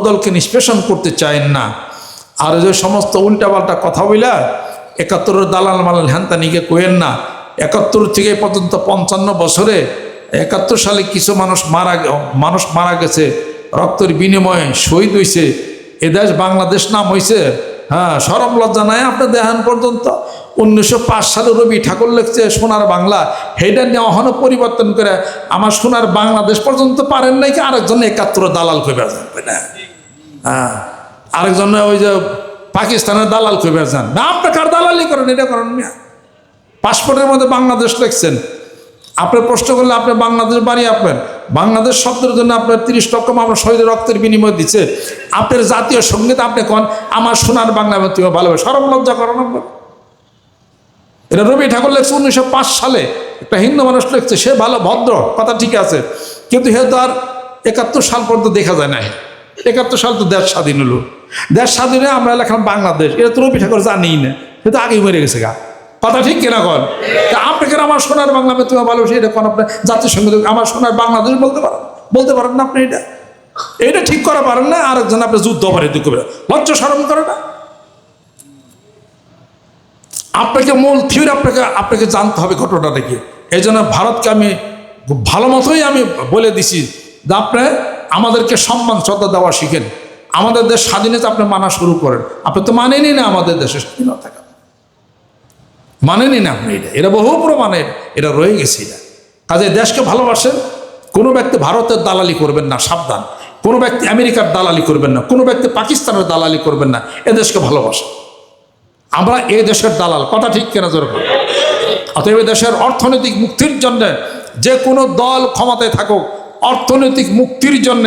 দলকে নিষ্পেষণ করতে চায় না। আর যে সমস্ত উল্টাপাল্টা কথা বইলা ৭১ দালাল মালাল হ্যান্তানিকে কোয়েন না। ৭১ থেকে পর্যন্ত ৫৫ বছরে ৭১ সালে কিছু মানুষ মারা গেছে, রক্তের বিনিময়ে শহীদ হয়েছে, এ দেশ বাংলাদেশ নাম হয়েছে। হ্যাঁ, শরম লজ্জা নাই আপনি দেখান পর্যন্ত। 1905 সালে রবি ঠাকুর লিখছে সোনার বাংলা, সেইটা নিয়ে অহনো পরিবর্তন করে আমার সোনার বাংলাদেশ পর্যন্ত পারেন নাই কি? আরেকজন ৭১ দালাল কইবে যান না, হ্যাঁ, আরেকজন ওই যে পাকিস্তানের দালাল কইবে যান না। আপনি কার দালালি করেন? এটা করেন না। পাসপোর্টের মধ্যে বাংলাদেশ লিখছেন, আপনার প্রশ্ন করলে আপনি বাংলাদেশ বানিয়ে আপনার বাংলাদেশ শব্দের জন্য আপনার 30 লক্ষ মানুষ শহীদের রক্তের বিনিময় দিচ্ছে। আপনার জাতীয় সঙ্গীত আপনি কন আমার সোনার বাংলা তুমি ভালোবাসে, শরম লজ্জা করেন আপনার? এটা রবি ঠাকুর লিখছে 1905 সালে, একটা হিন্দু মানুষ লিখছে, সে ভালো ভদ্র কথা ঠিক আছে, কিন্তু হে তো আর ৭১ সাল পর্যন্ত দেখা যায় না। ৭১ সাল তো দেশ স্বাধীন হলো, দেশ স্বাধীন হয়ে আমরা লেখলাম বাংলাদেশ, এটা তো রবি ঠাকুর জানিই না, সে তো আগেই মরে গেছে গা। কথা ঠিক কিনা কন? আপনাকে আমার সোনার বাংলা তুমি ভালোবাসি এটা কোন আপনার জাতীয় সঙ্গীত আমার সোনার বাংলাদেশ বলতে পারেন না আপনি? এটা ঠিক করা পারেন না। আরেকজন আপনি যুদ্ধ অপরাধী করবে, লজ্জা শরম করে না? আপনাকে মূল থিওরি আপনাকে জানতে হবে ঘটনাটা কি। এই জন্য ভারতকে আমি ভালো মতোই আমি বলে দিছি যে আপনি আমাদেরকে সম্মান শ্রদ্ধা দেওয়া শিখেন, আমাদের দেশ স্বাধীনতা আপনি মানা শুরু করেন। আপনি তো মানেনি না আমাদের দেশের স্বাধীনতা, মানেনি না আপনি। এটা বহু প্রমাণের এটা রয়ে গেছে। এটা কাজে দেশকে ভালোবাসেন। কোনো ব্যক্তি ভারতের দালালি করবেন না, সাবধান। কোনো ব্যক্তি আমেরিকার দালালি করবেন না, কোনো ব্যক্তি পাকিস্তানের দালালি করবেন না। এ দেশকে ভালোবাসেন। আমরা এই দেশের দালাল, কথা ঠিক কেনা জোর। অতএব দেশের অর্থনৈতিক মুক্তির জন্য যে কোনো দল ক্ষমতায় থাকুক, অর্থনৈতিক মুক্তির জন্য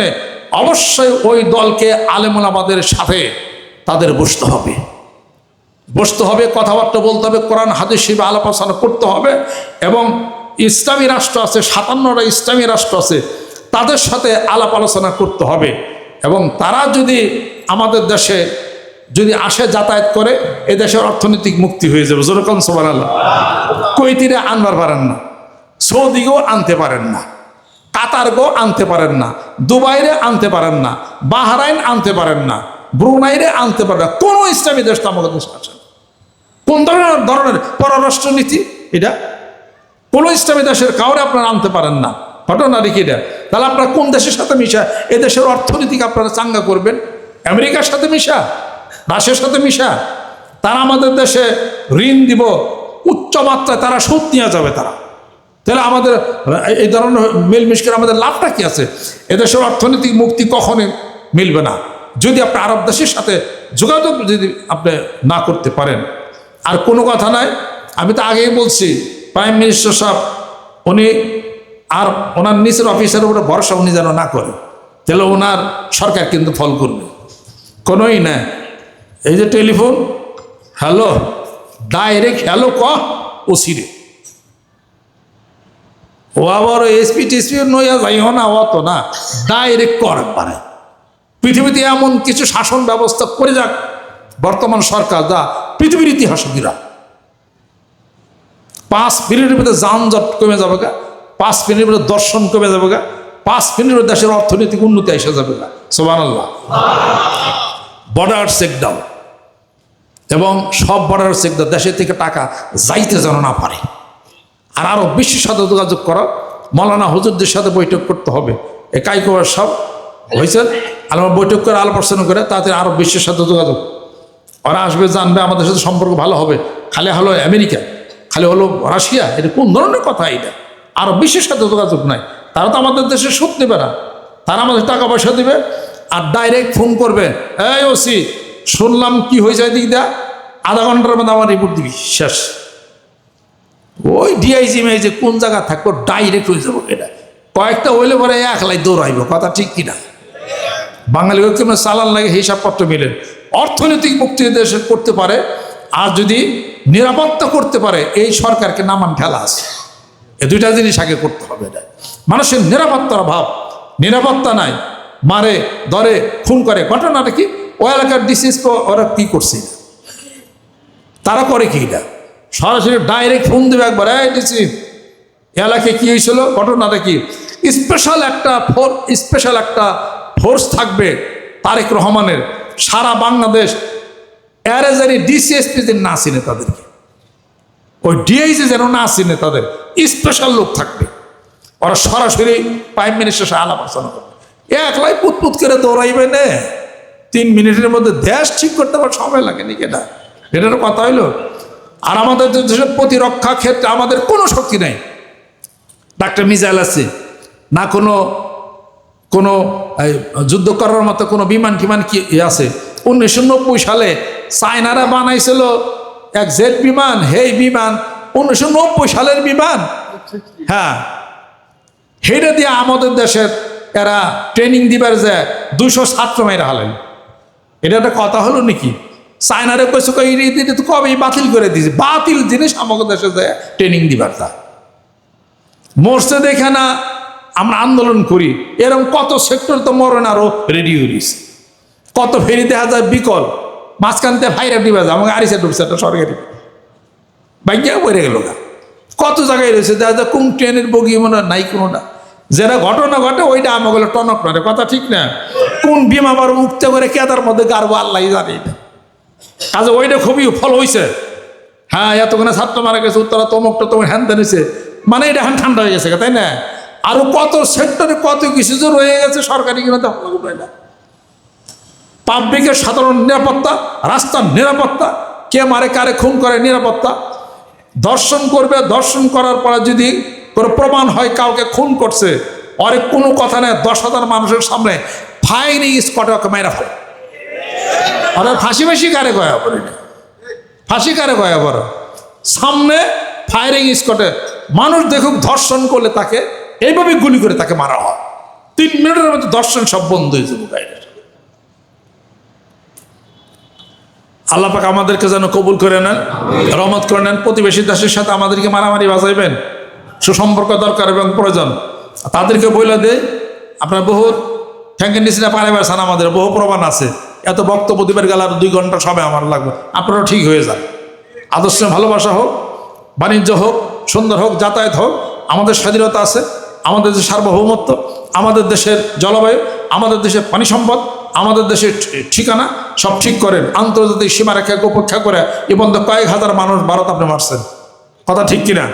অবশ্যই ওই দলকে আলেম ওলামাদের সাথে তাদের বসতে হবে, কথাবার্তা বলতে হবে, কোরআন হাদিস হিসেবে আলাপ আলোচনা করতে হবে। এবং ইসলামী রাষ্ট্র আছে, 57টা ইসলামী রাষ্ট্র আছে, তাদের সাথে আলাপ আলোচনা করতে হবে। এবং তারা যদি আমাদের দেশে যদি আসে, যাতায়াত করে, এ দেশের অর্থনৈতিক মুক্তি হয়ে যাবে। যেরকম সুবহানাল্লাহ। কুয়েতিরা আনবার পারেন না, সৌদিকেও আনতে পারেন না, কাতারগো আনতে পারেন না, দুবাইরে আনতে পারেন না, বাহরাইন আনতে পারেন না, ব্রুনাইরে আনতে পারেন না। কোনো ইসলামী দেশ তো আমাদের দেশে আছে? কোন ধরনের পররাষ্ট্রনীতি এটা? কোনো ইসলামী দেশের কাউরে আপনারা আনতে পারেন না। ঘটনা দেখি এটা। তাহলে আপনারা কোন দেশের সাথে মিশা এ দেশের অর্থনীতিকে আপনারা চাঙ্গা করবেন? আমেরিকার সাথে মিশা, রাশিয়ার সাথে মিশা? তারা আমাদের দেশে ঋণ দিব উচ্চ মাত্রায়, তারা সুদ নিয়ে যাবে তারা। তাহলে আমাদের এই ধরনের মিলমিশকের আমাদের লাভটা কি আছে? এদেশের অর্থনৈতিক মুক্তি কখনোই মিলবে না যদি আপনি আরব দেশের সাথে যোগাযোগ যদি আপনি না করতে পারেন। আর কোনো কথা নাই, আমি তো আগেই বলছি, প্রাইম মিনিস্টার সাহেব উনি আর ওনার নিচের অফিসের উপরে ভরসা উনি যেন না করে, তাহলে ওনার সরকার কিন্তু ফল করবে। কোনোই না। এই যে টেলিফোন, হ্যালো, ডাইরেক্ট হ্যালো ওসিরে, ও আবার এসপি টিসপি নইয়া যাইও না, অত না, ডাইরেক্ট কর পারে। পৃথিবীতে এমন কিছু শাসন ব্যবস্থা করে যাক বর্তমান সরকার, যা পৃথিবীর ইতিহাসে বিরাট। 5 মিনিটের মধ্যে যানজট কমে যাবে গা, 5 মিনিটের মধ্যে দর্শন কমে যাবে গা, 5 মিনিটের দেশের অর্থনৈতিক উন্নতি এসে যাবে গা। সুবহানাল্লাহ। বর্ডার চেকডাউন, এবং সব বর্ডার চেকডাউন, দেশের থেকে টাকা যাইতে যেন না পারে। আর আরো বিশ্বের সাথে যোগাযোগ করা, মৌলানা হুজুরদের সাথে বৈঠক করতে হবে। এ কাইকোবার সব হয়েছে, আলম বৈঠক করে আলো আলোচনা করে তাতে আরো বিশ্বের সাথে যোগাযোগ, ওরা আসবে, জানবে, আমাদের সাথে সম্পর্ক ভালো হবে। খালি হলো আমেরিকা, খালি হলো রাশিয়া, এটা কোন ধরনের কথা? এটা আরো বিশ্বের সাথে যোগাযোগ নাই। তারা তো আমাদের দেশে সুদ নেবে না, তারা আমাদের টাকা পয়সা দিবে আর ডাইরেক্ট ফোন করবে, এই ওসি শুনলাম কি হয়েছে দিক দা, আধা ঘন্টার মধ্যে আমার রিপোর্ট দিবি, শেষ। ওই ডিআইজি মেয়ে কোন জায়গা থাকবো, ডাইরেক্ট হয়ে যাবো। এটা কয়েকটা হইলে পরে একলাই দৌড়াইব, কথা ঠিক কিনা? বাঙালি কেমন চালান লাগে হিসাবপত্র মিলেন। অর্থনৈতিক মুক্তি দেশে করতে পারে, আর যদি নিরাপত্তা করতে পারে, এই সরকারকে নামান ঠেলা আছে। এই দুইটা জিনিস আগে করতে হবে। এটা মানুষের নিরাপত্তার অভাব, নিরাপত্তা নাই, মারে ধরে খুন করে। ঘটনাটা কি? ওই এলাকার ডিসিস ওরা কি করছে, তারা করে কি? এটা সরাসরি ডাইরেক্ট ফোন দেবে একবার, এই ডিসি এলাকায় কি হয়েছিল, ঘটনাটা কি? স্পেশাল একটা ফোর্স থাকবে তারেক রহমানের, সারা বাংলাদেশ এর জানি ডিসিএসপি যেন না চিনে তাদেরকে, ওই ডিআইজি যেন না চিনে, তাদের স্পেশাল লোক থাকবে। ওরা সরাসরি প্রাইম মিনিস্টার সাথে আলাপ আলোচনা করবে। একলাই পুতপুত করে দৌড়াইবে না, 3 মিনিটের মধ্যে দেশ ঠিক করতে আবার সময় লাগে নাকি? এটার কথা হইলো। আর আমাদের দেশের প্রতিরক্ষা ক্ষেত্রে আমাদের কোনো শক্তি নেই। ডাক্তার মিসাইল আছে না, কোনো যুদ্ধ করার মতো কোনো বিমান টিমান কি আছে? 1990 সালে চায়নারা বানাইছিল এক জেট বিমান, হেই বিমান 1990 সালের বিমান। হ্যাঁ, হেটা দিয়ে আমাদের দেশের এরা ট্রেনিং দিবার যে 200 ছাত্র মেয়েরা হলেন। এটা একটা কথা হলো নাকি? চায়নারে কইছে তো কবেই বাতিল করে দিয়েছে, বাতিল জিনিস আমাদের দেশে যে ট্রেনিং দিবার তা মরছে দেখে না আমরা আন্দোলন করি। এরকম কত সেক্টর তো মরণ আরো রেডি হয়ে গেছে, কত ফেরি দেখা যায় বিকল, মাঝখানতে ভাইরা দিবা যায়, আমাকে আরিসে ঢুকছে একটা সরকারি বাইকিয়া বেড়ে গেল না। কত জায়গায় রয়েছে দেখা যায় কোন ট্রেনের বগি মনে নাই কোনোটা, যেটা ঘটনা ঘটে ওইটা আমাকে টনক নড়ে, কথা ঠিক না? কোন বিমা আবার উঠতে করে কেদার মধ্যে গারবো আল্লাহ জানে না, কাজে ওইটা খুবই ফল হয়েছে। হ্যাঁ, এতক্ষণে ছাত্র মারা গেছে, উত্তরা তমকটা তোমার হ্যান হয়েছে, মানে এটা হ্যান ঠান্ডা হয়ে গেছে, তাই না? আরো কত সেক্টরে কত কিছু যে রয়ে গেছে সরকারি কিনা না। পাবলিকের সাধারণ নিরাপত্তা, রাস্তার নিরাপত্তা, কে মারে কারে খুন করে নিরাপত্তা, ধর্ষণ করবে, ধর্ষণ করার পরে যদি কোনো প্রমাণ হয় কাউকে খুন করছে, অনেক কোনো কথা নেই, 10,000 মানুষের সামনে ফাইনিং স্পটে ওকে মেরা ফেলে। আর ফাঁসি ফাঁসি কারে গয়া পড়ে, ফাঁসি কারে গয়া বড় সামনে ফায়ারিং স্পটে মানুষ দেখুক, ধর্ষণ করলে তাকে এইভাবে গুলি করে তাকে মারা হয়। 3 মিনিটের মধ্যে ধর্ষণ সব বন্ধ হয়ে যাবে গাইডের। আল্লাহ পাক আমাদেরকে যেন কবুল করে নেন, রহমত করে নেন। প্রতিবেশী দেশের সাথে আমাদেরকে মারামারি বাজাইবেন, সুসম্পর্ক দরকার এবং প্রয়োজন। তাদেরকে বইলে দে, আপনার বহু ঠ্যাঙ্কের নিচে পারে বেড়ান, আমাদের বহু প্রমাণ আছে। এত বক্তব্য দিবার গেলে আর 2 ঘন্টা সবাই আমার লাগবে, আপনারাও ঠিক হয়ে যান। আদর্শ ভালোবাসা হোক, বাণিজ্য হোক, সুন্দর হোক, যাতায়াত হোক, আমাদের স্বাধীনতা আছে, আমাদের দেশের সার্বভৌমত্ব, আমাদের দেশের জলবায়ু, আমাদের দেশের পানি সম্পদ, আমাদের দেশের ঠিকানা সব ঠিক করেন। আন্তর্জাতিক সীমারেখাকে উপেক্ষা করে এ পর্যন্ত কয়েক হাজার মানুষ ভারত আপনি মারছেন, কথা ঠিক কিনা?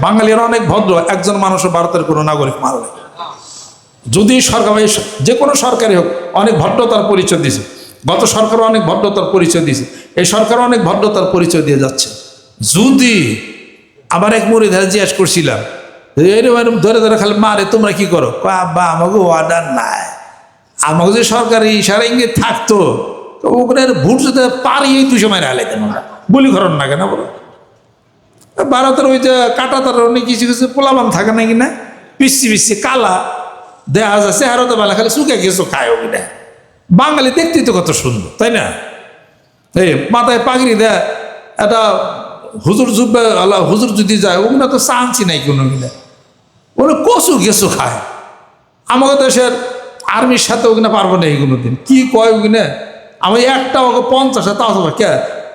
বাঙালিরা অনেক ভদ্র, একজন মানুষও ভারতের কোনো নাগরিক মারলে, যদি সরকার যে কোনো সরকারই হোক অনেক ভদ্রতার পরিচয় দিয়েছে। গত সরকারও অনেক ভদ্রতার পরিচয় দিয়েছে, এই সরকারও অনেক ভদ্রতার পরিচয় দিয়ে যাচ্ছে। যদি আবার এক মুড়ি ধরে জিজ্ঞেস করছিলাম এরকম ধরে ধরে খালি মারে, তোমরা কি করো? আব্বা আমাকে অর্ডার নাই, আমাকে যে সরকারি ইশারা ইঙ্গিত থাকতো ওখানে ভোট যেতে পারি এই 200 মাইল আলে কেন গুলি করেন না কেন বলো? ভারতের ওই যে কাটা তার অনেক কিছু কিছু পোলাবান থাকে নাকি না, পিসি পিসি কালা দেখা যাচ্ছে, হারতে বেলা খালি শুকে গেছো খায় ওগুলা। বাঙালি দেখতেই তো কত সুন্দর, তাই না? এই মাথায় পাগড়ি দেয় একটা হুজুর জুব্বে, হুজুর যদি যায় ওগুলো তো চান্সই নাই কোনো গিলা, ওগুলো কচু গেছো খায়। আমাকে দেশের আর্মির সাথে ওগুলো পারবো না এইগুলো দিন, কি কয় ওগুলো আমি একটা ওকে 50 তাও কে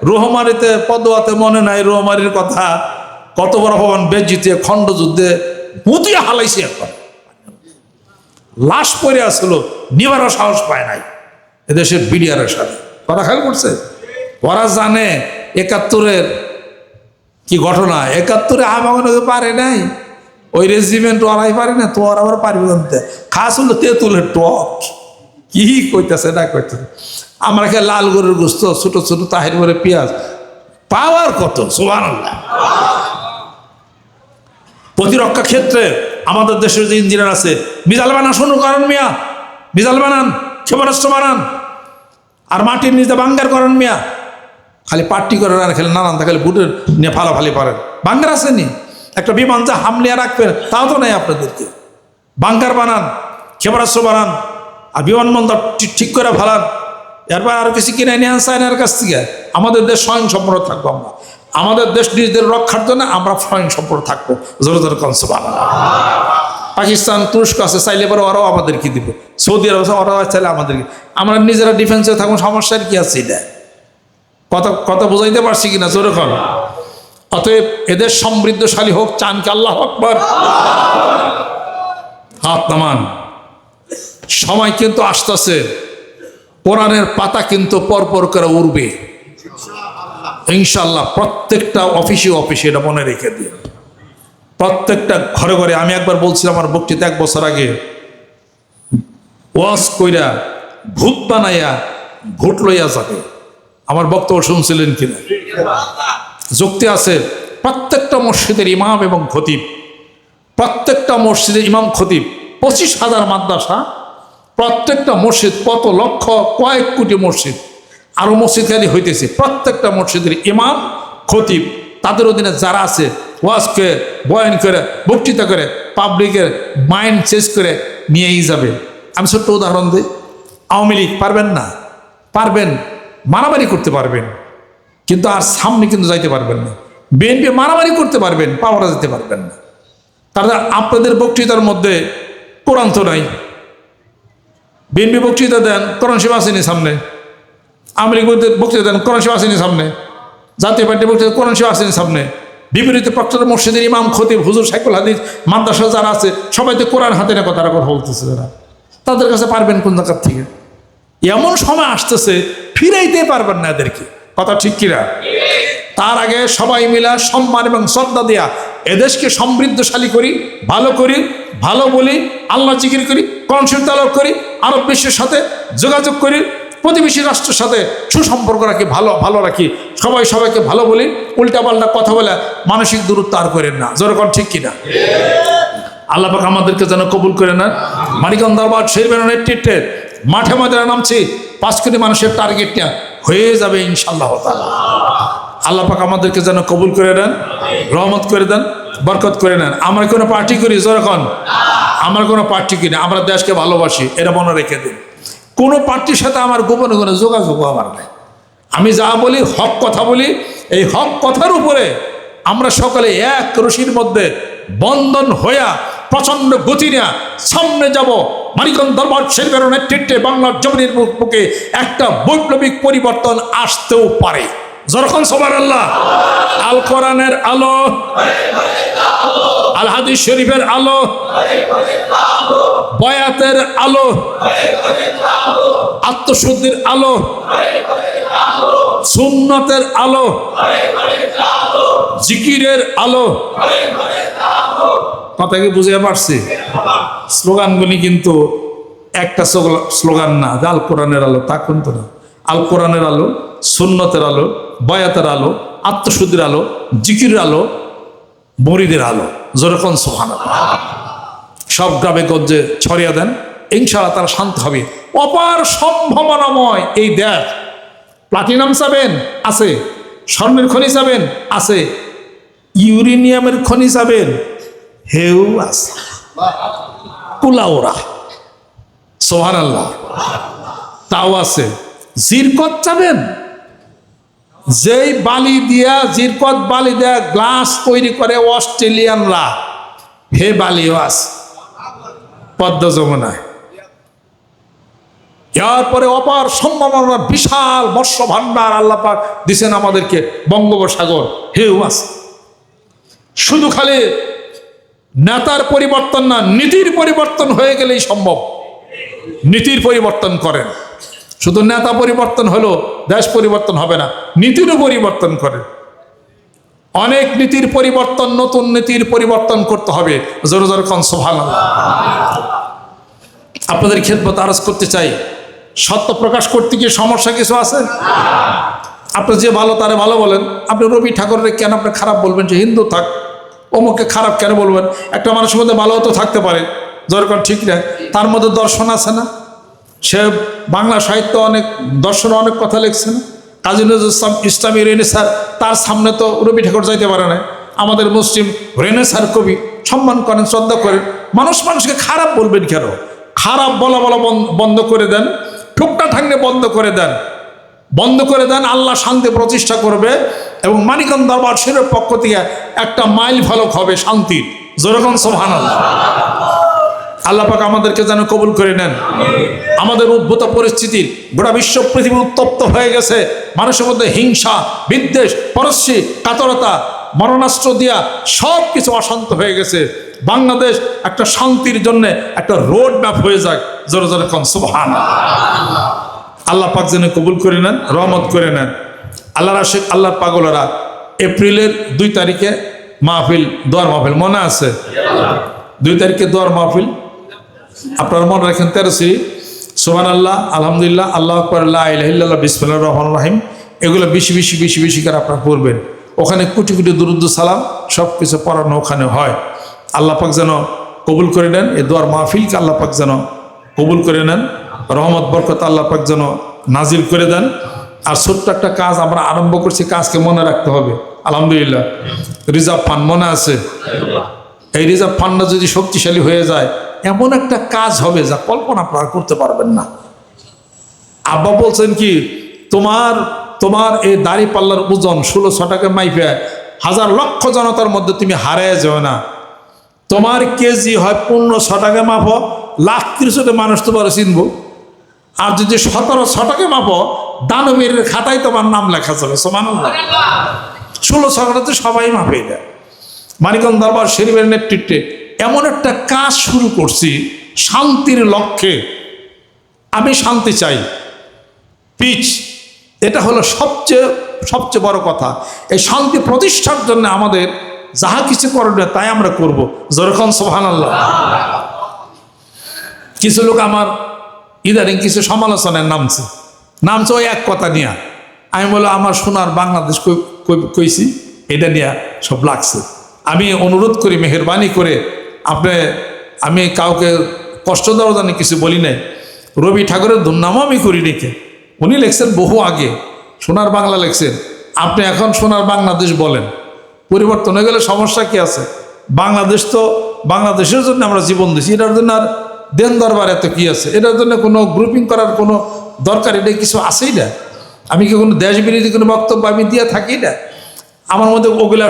রোহমারিতে পদোয়াতে মনে নাই রোহমারির কথা, কত বড় ভবন বেজিতে খণ্ড যুদ্ধে পুঁতিয়ে হালাইছে, একবার লাশ পড়ে আসলো, নিবারও সাহস পায় নাই এদেশের বিডিআরের সাথে। কথা খেয়াল করছে? ওরা জানে 71-এর কি ঘটনা, 71-এ আমাকে পারে নাই, ওই রেজিমেন্ট ওরাই পারে না, তো ওরা আবার পারবে জানতে। খাস হলো তেঁতুলের টক, কি কইতেছে না কইতেছে। আমরা খেয়ে লাল গরুর গোস্ত, ছোট ছোট তাহির করে পেঁয়াজ, পাওয়ার কত সুবহানাল্লাহ। প্রতিরক্ষা ক্ষেত্রে আমাদের দেশের যে ইঞ্জিনিয়ার আছে, মিসাইল বানান শুরু করেন মিয়া, মিসাইল বানান, ক্ষেপণাস্ত্র বানান, আর মাটির নিচে বাঙ্গার করেন মিয়া। খালি পার্টি করেন আর খালি নানান খালি বুটের নিয়ে ফালাফালি করেন। বাঙ্গার আসেনি, একটা বিমান যা হামলিয়া রাখবেন তাও তো নাই আপনাদেরকে। বাঙ্কার বানান, ক্ষেপণাস্ত্র বানান, আর বিমানবন্দর ঠিক করে ফেলান, এরপর আরো কিছু কিনে নিয়ে আন চায়নার কাছ থেকে। আমাদের দেশ স্বয়ং সম্পূর্ণ থাকবো আমরা, আমাদের দেশ নিজেদের রক্ষার জন্য আমরা স্বয়ং সম্পূর্ণ থাকবো। জোরে জোরে কনসুবানা। পাকিস্তান তুরস্ক আছে, চাইলে পরে ওরাও আমাদেরকে দিব, সৌদি আরব আছে ওরাও চাইলে আমাদেরকে, আমরা নিজেরা ডিফেন্সে থাকবো, সমস্যার কি আছে এটা? কথা বুঝাইতে পারছি কিনা জোরে কর। অতএব এদের সমৃদ্ধশালী হোক, চান কি? আল্লাহু আকবার। হাত নামান। সময় কিন্তু আসতেছে, কোরআনের পাতা কিন্তু পরপর করে উড়বে ইনশাআল্লাহ। প্রত্যেকটা অফিসে অফিসে এটা মনে রেখে দিন, প্রত্যেকটা ঘরে ঘরে। আমি একবার বলছিলাম আমার বক্তৃতা 1 বছর আগে, ওয়াজ কইরা ভূত বানাইয়া ভোট লইয়া যাবে। আমার বক্তব্য শুনছিলেন কিনা? যুক্তি আছে। প্রত্যেকটা মসজিদের ইমাম এবং খতিব, প্রত্যেকটা মসজিদের ইমাম খতিব, 25,000 মাদ্রাসা, প্রত্যেকটা মসজিদ কত লক্ষ কয়েক কোটি মসজিদ, আরো মসজিদ খালি হইতেছে। প্রত্যেকটা মসজিদের ইমাম খতিব তাদের অধীনে যারা আছে, ওয়াজ করে বয়ান করে বক্তৃতা করে পাবলিকের মাইন্ড চেঞ্জ করে নিয়েই যাবে। আমি ছোট্ট উদাহরণ দিই, আওয়ামী লীগ পারবেন না, পারবেন মারামারি করতে পারবেন, কিন্তু আর সামনে কিন্তু যাইতে পারবেন না। বিএনপি মারামারি করতে পারবেন, পাওয়ারা যেতে পারবেন না। তারা আপনাদের বক্তৃতার মধ্যে কোরআন তো নাই। বিএনপি বক্তৃতা দেন, কোরআন শরীফ আসেনি সামনে। আওয়ামী লীগ বক্তৃতা দেন, কোরআন শরীফ আসেনি সামনে। জাতীয় পার্টি বক্তৃতা, কোরআন শরীফ আসেনি সামনে। বিপরীতে প্রত্যেকটা মসজিদের ইমাম খতিব হুজুর সাইকুল হাদিস মাদ্রাসা যারা আছে সবাই তো কোরআন হাতে না কথা বলতেছে, যারা তাদের কাছে পারবেন কোন জায়গার থেকে? এমন সময় আসতেছে ফিরাইতে পারবেন না এদেরকে, কথা ঠিক কিনা? তার আগে সবাই মিলা সম্মান এবং শ্রদ্ধা দেয়া এদেশকে সমৃদ্ধশালী করি, ভালো বলি, আল্লাহ জিকির করি, কোরআন শরীফ তেলাওয়াত করি, আরব বিশ্বের সাথে যোগাযোগ করি, প্রতিবেশী রাষ্ট্রের সাথে সুসম্পর্ক রাখি, ভালো রাখি, সবাইকে ভালো বলি, উল্টাপাল্টা কথা বলে মানসিক দূরত্ব আর করেন না। জোরে ঠিক কিনা? আল্লাহ পাক আমাদেরকে যেন কবুল করে না। মানিকগঞ্জ দরবার শরীফের নেতৃত্বে মাঠে ময়দানে নামছি, 5 কোটি মানুষের টার্গেট নিয়ে হয়ে যাবে ইনশাআল্লাহ তাআলা। আল্লাহ পাক আমাদেরকে যেন কবুল করে দেন, রহমত করে দেন, বরকত করে নেন। আমরা কোনো পার্টি করি যখন, আমরা কোনো পার্টি করি না, আমরা দেশকে ভালোবাসি, এটা মনে রেখে দিন। কোনো পার্টির সাথে আমার গোপনে কোনো যোগাযোগ আমার নাই। আমি যা বলি হক কথা বলি, এই হক কথার উপরে আমরা সকলে এক রশির মধ্যে বন্ধন হইয়া প্রচন্ড গতি নিয়ে সামনে যাব। মানিকগঞ্জ দরবার শরীফের নেতৃত্বে বাংলার জমিনের বুকে একটা বৈপ্লবিক পরিবর্তন আসতেও পারে। যখন সুবহানাল্লাহ। আল কোরআনের আলো, আল হাদিস শরীফের আলো, বয়াতের আলো, আত্মশুদ্ধির আলো, সুন্নতের আলো, জিকিরের আলো। কথা কি বুঝে পারছি? স্লোগানগুলি কিন্তু একটা স্লোগান না, আল কোরআনের আলো, তা কিন্তু না। আল কোরআনের আলো, সুন্নতের আলো, বয়াতের আলো, আত্মশুদ্ধির আলো, জিকিরের আলো, মরিদের আলো। যেরকম সুবহানাল্লাহ সব গ্রামে গঞ্জে ছড়িয়ে দেন, ইনশাআল্লাহ তারা শান্ত হবে। অপার সম্ভাবনাময় এই দেশ। প্লাটিনাম চাবেন? আছে। স্বর্ণের খনি চাবেন? আছে। ইউরেনিয়ামের খনি চাবেন? হেউ আছে। কুলাউরা, সুবহানাল্লাহ, তাও আছে। জিরকত চাবেন? যেই বালি দিয়া, জিরকত বালি দেয়া গ্লাস তৈরি করে অস্ট্রেলিয়ানরা, হে বালিও আছে পদ্মা যমুনায়। এরপরে অপার সম্ভাবনা, বিশাল মৎস্য ভান্ডার আল্লাহ পাক দিছেন আমাদেরকে, বঙ্গোপসাগর, হেউ আছে। শুধু খালি নেতার পরিবর্তন না, নীতির পরিবর্তন হয়ে গেলেই সম্ভব। নীতির পরিবর্তন করেন। শুধু নেতা পরিবর্তন হলো দেশ পরিবর্তন হবে না, নীতিরও পরিবর্তন করেন। অনেক নীতির পরিবর্তন, নতুন নীতির পরিবর্তন করতে হবে। জোরে জোরে কোন সুবহানাল্লাহ। আপনাদের খেদমত আরজ করতে চাই, সত্য প্রকাশ করতে গিয়ে সমস্যা কিছু আছে? আপনি যে ভালো তারে ভালো বলেন। আপনি রবি ঠাকুরের কেন আপনি খারাপ বলবেন? যে হিন্দু থাক, অমুককে খারাপ কেন বলবেন? একটা মানুষের মধ্যে ভালো তো থাকতে পারে, যেরকম ঠিক না, তার মধ্যে দর্শন আছে না? সে বাংলা সাহিত্য অনেক দর্শন, অনেক কথা লিখছে না? কাজী নজরুল ইসলাম ইসলামী রেনেসার, তার সামনে তো রবি ঠাকুর যাইতে পারে না। আমাদের মুসলিম রেনেসার কবি, সম্মান করেন, শ্রদ্ধা করেন। মানুষকে খারাপ বলবেন কেন? খারাপ বলা বন্ধ করে দেন, ঠুকটা ঠাঙ্গে বন্ধ করে দেন, বন্ধ করে দেন। আল্লাহ শান্তি প্রতিষ্ঠা করবে এবং মানিকগঞ্জ দরবার শরীফের পক্ষ থেকে একটা মাইল ফলক হবে শান্তির। যেরকম সুবহানাল্লাহ। আল্লাহ পাক আমাদেরকে যেন কবুল করে নেন। আমাদের উদ্ভূত পরিস্থিতির গোটা বিশ্ব পৃথিবী উত্তপ্ত হয়ে গেছে। মানুষের মধ্যে হিংসা, বিদ্বেষ, পরশ্রী, কাতরতা, মরণাস্ত্র দিয়া সব কিছু অশান্ত হয়ে গেছে। বাংলাদেশ একটা শান্তির জন্য একটা রোড ম্যাপ হয়ে যায়। জোরে জোরে কোন সুবহানাল্লাহ। আল্লাহ পাক যেন কবুল করে নেন, রহমত করে নেন। আল্লাহর আশিক, আল্লাহর পাগলেরা এপ্রিলের 2 তারিখে মাহফিল, দোয়ার মাহফিল মনে আছে? 2 তারিখে দোয়ার মাহফিল আপনারা মনে রাখেন। 13 সুবহানাল্লাহ, আলহামদুলিল্লাহ, আল্লাহু আকবার, লা ইলাহা ইল্লাল্লাহ, বিসমিল্লাহির রহমানির রহিম, এগুলো বেশি বেশি করে আপনারা পড়বেন। ওখানে কোটি কোটি দুরুদ সালাম সব কিছু পড়ানো ওখানে হয়। আল্লাহ পাক যেন কবুল করে নেন। এই দোয়ার মাহফিলকে আল্লাহ পাক যেন কবুল করে নেন, রহমত বরকত আল্লাহ পাক যেন নাজিল করে দেন। আর ছোট্ট একটা কাজ আমরা আরম্ভ করছি, কাজকে মনে রাখতে হবে। আলহামদুলিল্লাহ, রিজার্ভ ফান্ড মনে আছে? এই রিজার্ভ ফান্ডটা যদি শক্তিশালী হয়ে যায়, এমন একটা কাজ হবে যা কল্পনা আপনারা করতে পারবেন না। আব্বা বলছেন কি, তোমার এই দাড়ি পাল্লার ওজন 1600 টাকা মাইপে হাজার লক্ষ জনতার মধ্যে তুমি হারিয়ে যাও না। তোমার কেজি হয় 1500 টাকা মাপো, 1,30,000 মানুষ তোমার চিনব। আর যদি 1700 টাকা মাপো, দানবীর খাতায় তোমার নাম লেখা যাবে। সুবহানাল্লাহ। 1600 টাকা তো সবাই মাপে দেয়। মানিকগঞ্জ দরবার শরীফের নেতৃত্বে এমন একটা কাজ শুরু করছি শান্তির লক্ষ্যে। আমি শান্তি চাই। পিচ, এটা হলো সবচেয়ে বড় কথা। এই শান্তি প্রতিষ্ঠার জন্য আমাদের যাহা কিছু করবে তাই আমরা করব। যেরকম সুবহানাল্লাহ। কিছু লোক আমার ইদারিং কিছু সমালোচনায় নামছে ওই এক কথা নিয়ে। আমি বলো আমার সোনার বাংলাদেশ কইছি, এটা নিয়ে সব লাগছে। আমি অনুরোধ করি, মেহেরবানি করে আমি কাউকে কষ্ট দেওয়ার জন্য কিছু বলি নাই। রবি ঠাকুরের দুর্নামও আমি করি রেখে, উনি লেখছেন বহু আগে, সোনার বাংলা লেখছেন। আপনি এখন সোনার বাংলাদেশ বলেন, পরিবর্তন হয়ে গেলে সমস্যা কি আছে? বাংলাদেশ তো বাংলাদেশের জন্য আমরা জীবন দিচ্ছি, এটার জন্য আর দেন দরবার এত কি আছে? এটার জন্য কোনো গ্রুপিং করার কোনো দরকার এটা কিছু আছেই না। আমি কি কোনো দেশ বিরোধী কোনো বক্তব্য আমি দিয়ে থাকি না? আমার মধ্যে ওগুলা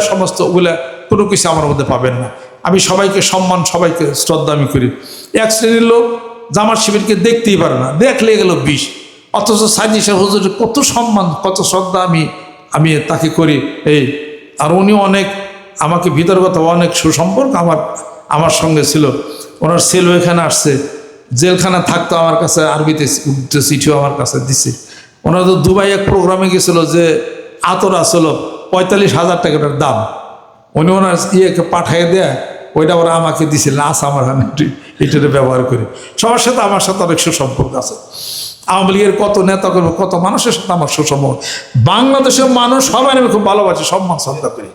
ওগুলা কোনো কিছু আমার মধ্যে পাবেন না। আমি সবাইকে সম্মান, সবাইকে শ্রদ্ধা আমি করি। এক শ্রেণীর লোক জামাত শিবিরকে দেখতেই পারে না, দেখলে গেল 20। অথচ সাইদি সাহেব হুজুর কত সম্মান, কত শ্রদ্ধা আমি তাকে করি। আর উনি অনেক আমাকে ভিতরগত অনেক সুসম্পর্ক আমার সঙ্গে ছিল। ওনার ছেলে এখানে আসছে, জেলখানা থাকতো আমার কাছে, আরবিতে উর্দু চিঠিও আমার কাছে দিছে। ওনারা তো দুবাই এক প্রোগ্রামে গেছিল, যে আতর আসলো 45,000 টাকাটার দাম, উনি ওনার ইয়েকে পাঠিয়ে দেয়, ওইটা ওরা আমাকে দিছিল। আমার এটাতে ব্যবহার করি। সবার সাথে আমার সাথে অনেক সুসম্পর্ক আছে। আওয়ামী লীগের কত নেতা করবে, কত মানুষের সাথে আমার সুসম্পর্ক। বাংলাদেশের মানুষ সবাই আমি খুব ভালোবাসি, সম্মান শ্রদ্ধা করি।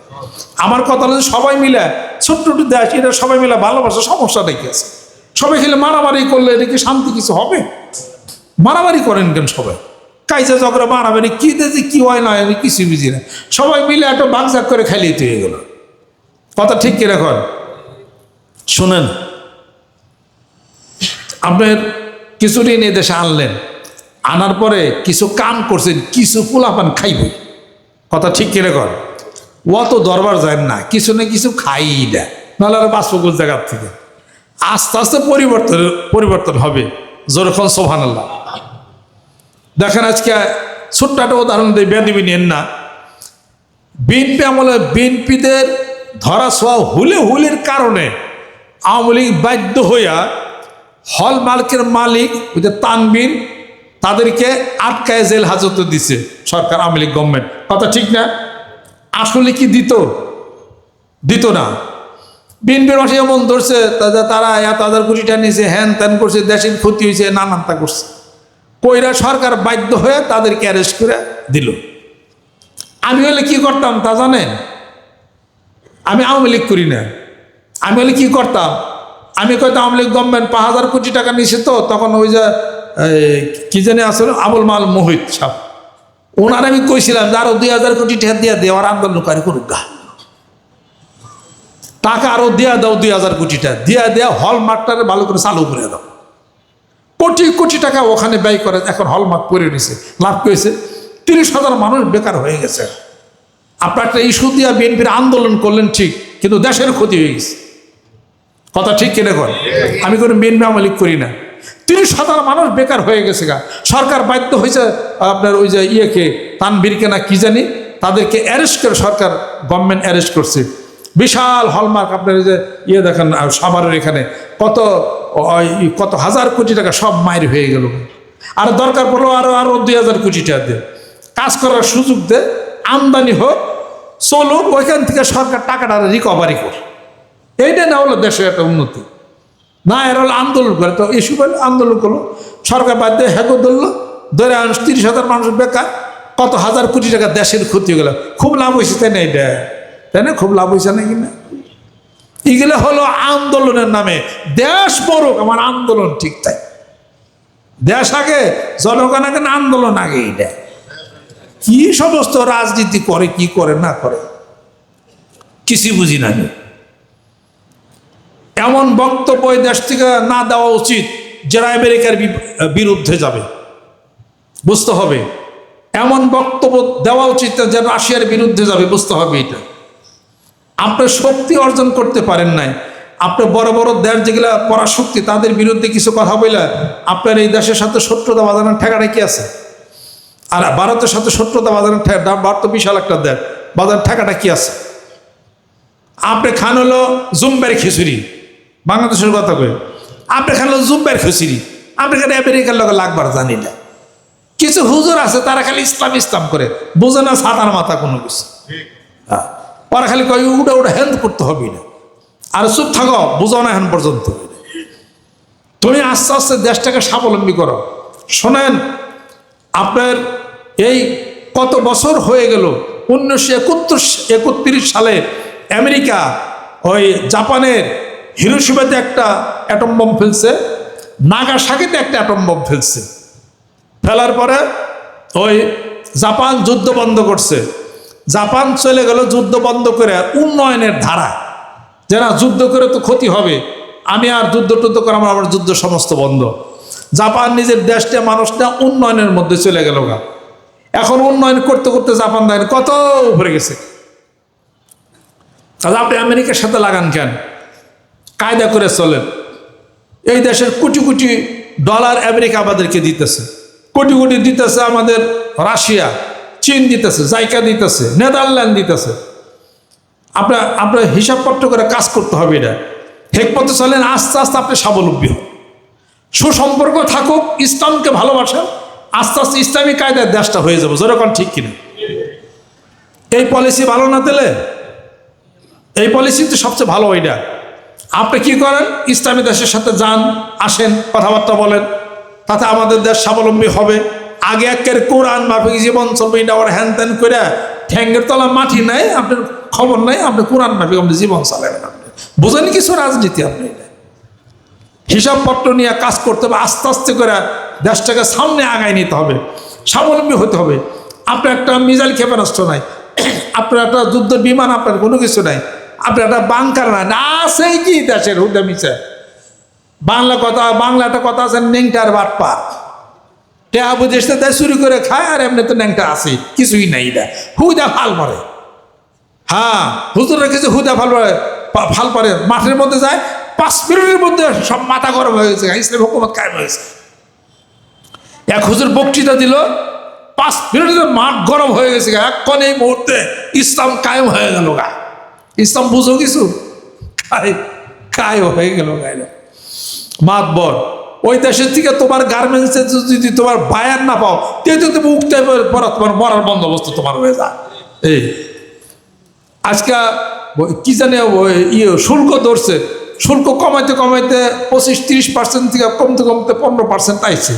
আমার কথা হলো সবাই মিলে ছোট্ট ছোট্ট দেশ, এটা সবাই মিলে ভালোবাসে, সমস্যা নাকি আছে? সবাই খেলে মারামারি করলে এটা কি শান্তি কিছু হবে? মারামারি করেন কেন সবাই? কাইজা ঝগড়া মারামারি কি দিয়েছে, কি হয় না আমি কিছু বুঝি না। সবাই মিলে একটা বাগজাগ করে খাইলেই তো হয়ে গেল। কথা ঠিক কি রাখন? শোনেন, আপনার কিছুদিন এই দেশে আনলেন, আনার পরে কিছু কাম করছেন, কিছু পোলাপান খাইব। কথা ঠিক কি রাখন? অত দরবার যায় না, কিছু না কিছু খাই দেয়, নাহলে আরো 5 জায়গার থেকে। আস্তে আস্তে পরিবর্তন হবে। যেরকম সুবহানাল্লাহ। দেখেন আজকে ছোট্ট একটা উদাহরণ দিই, বেদিবি নেন না। বিএনপি আমলে বিএনপিদের ধরা ছোঁয়া হুলের কারণে আওয়ামী লীগ বাধ্য হইয়া হলমার্কের মালিক ওই যে তানবীর, তাদেরকে আটকায় জেল হাজতে দিছে সরকার, আওয়ামী লীগ গভর্নমেন্ট। কথা ঠিক না? আসলে কি দিত না। বিএনপির মাসে এমন ধরছে, তারা 1,000 কোটি টাকা নিয়েছে, হ্যান ত্যান করছে, দেশের ক্ষতি হয়েছে, নানানটা করছে। কইরা সরকার বাধ্য হয়ে তাদেরকে অ্যারেস্ট করে দিল। আমি হলে কি করতাম তা জানেন? আমি আওয়ামী লীগ করি না। আমি হলে কি করতাম? আমি কইতাম আওয়ামী লীগ গভর্নমেন্ট 5,000 কোটি টাকা নিয়েছে, তো তখন ওই যে কি জানি আসলে আবুল মাল মোহিত সাহেব, ওনার আমি কইছিলাম যে আরো 2,000 কোটি টাকা দিয়ে দেওয়ার আন্দোলনকারী করুক গা, টাকা আরো দেওয়া দাও, 2,000 কোটি টাকা দেওয়া হলমার্কটারে ভালো করে চালু করে দাও। কোটি কোটি টাকা ওখানে ব্যয় করে, এখন হলমার্ক করে নিছে, লাভ করেছে 30,000 মানুষ বেকার হয়ে গেছে। আপনার একটা ইস্যু দিয়ে বিএনপির আন্দোলন করলেন ঠিক, কিন্তু দেশের ক্ষতি হয়ে গেছে। কথা ঠিক কিনা কর? আমি কোনো বিএনপি আওয়ামী লীগ করি না। 30,000 মানুষ বেকার হয়ে গেছে গা। সরকার বাধ্য হয়েছে আপনার ওই যে ইয়েকে, তানবীরকে না কি জানি, তাদেরকে অ্যারেস্ট করে, সরকার গভর্নমেন্ট অ্যারেস্ট করছে। বিশাল হলমার্ক, আপনার যে ইয়ে দেখেন সাভারের এখানে কত হাজার কোটি টাকা সব মায়ের হয়ে গেল। আর দরকার পড়লো আরো 2,000 কোটি টাকা দিয়ে কাজ করার সুযোগ দে, আমদানি হোক, চলুক, ওইখান থেকে সরকার টাকাটা রিকভারি করে। এইটা না হলো দেশের একটা উন্নতি না, এর হলো আন্দোলন করে। তো ইস্যু করে আন্দোলন করলো, সরকার বাধ্য হ্যাগো ধরলো, ধরে 30,000 মানুষ বেকার, কত হাজার কোটি টাকা দেশের ক্ষতি হয়ে গেল। খুব লাভ হয়েছে তাই না? এটা তাই না? খুব লাভ হয়েছে নাকি না? এগুলো হলো আন্দোলনের নামে। দেশ মরুক, আমার আন্দোলন ঠিক তাই। দেশ আগে, জনগণ আগে না, আন্দোলন আগে। এটা কি সমস্ত রাজনীতি করে, কি করে না করে কিছু বুঝি না। এমন বক্তব্য দেশ থেকে না দেওয়া উচিত যারা আমেরিকার বিরুদ্ধে যাবে, বুঝতে হবে। এমন বক্তব্য দেওয়া উচিত যারা রাশিয়ার বিরুদ্ধে যাবে, বুঝতে হবে। এটা আপনার শক্তি অর্জন করতে পারেন নাই, আপনার বড় বড় দেশ যেগুলা পরাশক্তি, তাদের বিরুদ্ধে কিছু কথা বলে আপনার এই দেশের সাথে শত্রুতা বাঁধানোর ঠেকাটা কি আছে? আর ভারতের সাথে শত্রুতা বাঁধানোর ভারত তো বিশাল একটা দেশ, বাঁধানোর ঠেকাটা কি আছে? আপনি খান হলো জুম্বের খিচুড়ি, বাংলাদেশের কথা কই, আপনি খান হলো জুম্বের খিচুড়ি, আপনি খালি আমেরিকার লোক লাগবার জানি না। কিছু হুজুর আছে তারা খালি ইসলাম করে, বোঝে না সাতার মাথা কোনো কিছু। ওরা খালি কয় উড়া হ্যান্ড করতে হবে না, আর চুপ থাকো, বুঝাও না এখন পর্যন্ত। তুমি আস্তে আস্তে দেশটাকে স্বাবলম্বী করো। শোনেন, আপনার এই কত বছর হয়ে গেল, 1931 সালে আমেরিকা ওই জাপানের হিরোশিমাতে একটা অ্যাটম বোম ফেলছে, নাগাসাকিতে একটা অ্যাটম বোম ফেলছে। ফেলার পরে ওই জাপান যুদ্ধ বন্ধ করছে। জাপান চলে গেল যুদ্ধ বন্ধ করে উন্নয়নের ধারা, যারা যুদ্ধ করে তো ক্ষতি হবে, আমি আর যুদ্ধ করে আমার যুদ্ধ সমস্ত বন্ধ। জাপান নিজের দেশটা মানুষটা উন্নয়নের মধ্যে চলে গেল গা। এখন উন্নয়ন করতে করতে জাপান দেখেন কত উপরে গেছে। তাহলে আপনি আমেরিকার সাথে লাগান কেন? কায়দা করে চলেন। এই দেশের কোটি কোটি ডলার আমেরিকা আমাদেরকে দিতেছে, কোটি কোটি দিতেছে আমাদের রাশিয়া, চীন দিতেছে, জাইকা দিতেছে, নেদারল্যান্ড দিতেছে। আপনার হিসাবপত্র করে কাজ করতে হবে। এটা হেকমতে চলেন, আস্তে আস্তে আপনি স্বাবলম্বী হন। সুসম্পর্ক থাকুক, ইসলামকে ভালোবাসেন, আস্তে আস্তে ইসলামী কায়দায় দেশটা হয়ে যাবে। যেরকম ঠিক কিনা? এই পলিসি ভালো না দিলে, এই পলিসি তো সবচেয়ে ভালো। ওইটা আপনি কি করেন, ইসলামী দেশের সাথে যান, আসেন, কথাবার্তা বলেন, তাতে আমাদের দেশ স্বাবলম্বী হবে। আগে একের কোরআন মাফিক জীবন চলবে, এটা আবার হ্যান ত্যান করে ঠ্যাঙ্গের তলা মাটি নাই, আপনার খবর নাই, আপনি কোরআন মাফিক আপনি জীবন চালাবেন। আপনি বোঝেন কিছু রাজনীতি? আপনি হিসাবপত্র নিয়ে কাজ করতে হবে, আস্তে আস্তে করে দেশটাকে সামনে আগায় নিতে হবে, স্বাবলম্বী হতে হবে। আপনার একটা মিসাইল ক্ষেপণাস্ত্র নাই, আপনার একটা যুদ্ধ বিমান, আপনার কোনো কিছু নাই, আপনার একটা বাংকার নাই, না সেই কি দেশের হুদা মিছে বাংলা একটা কথা আছে, নেংটার বাটপা টেহা বুঝে দেয় চুরি করে খায়, আর এমনি তো ন্যাংটা আছে কিছুই নাই। এটা হুদা ফাল মারে। হ্যাঁ, হুজুরের কিছু হুদা ফাল পারে, মাঠের মধ্যে যায়, 5 মিনিটের মধ্যে সব মাথা গরম হয়ে গেছে, ইসলাম হুকুমত কায়েম হয়েছে। এক হুজুর বক্তৃতা দিল, 5 মিনিটে মাঠ গরম হয়ে গেছে, এখন এই মুহূর্তে ইসলাম কায়েম হয়ে গেল। গা ইসলাম বুঝো কিছু, কায়েম হয়ে গেল। গায়ে মাতবর ওই দেশের থেকে তোমার গার্মেন্টসে যদি তোমার বায়ার না পাও, তেও তুমি উঠতে পড়া, তোমার মরার বন্দোবস্ত তোমার হয়ে যায়। এই আজকে কি জানে শুল্ক ধরছে, শুল্ক কমাইতে কমাইতে 25-30% থেকে কমতে কমতে 15% আইছে।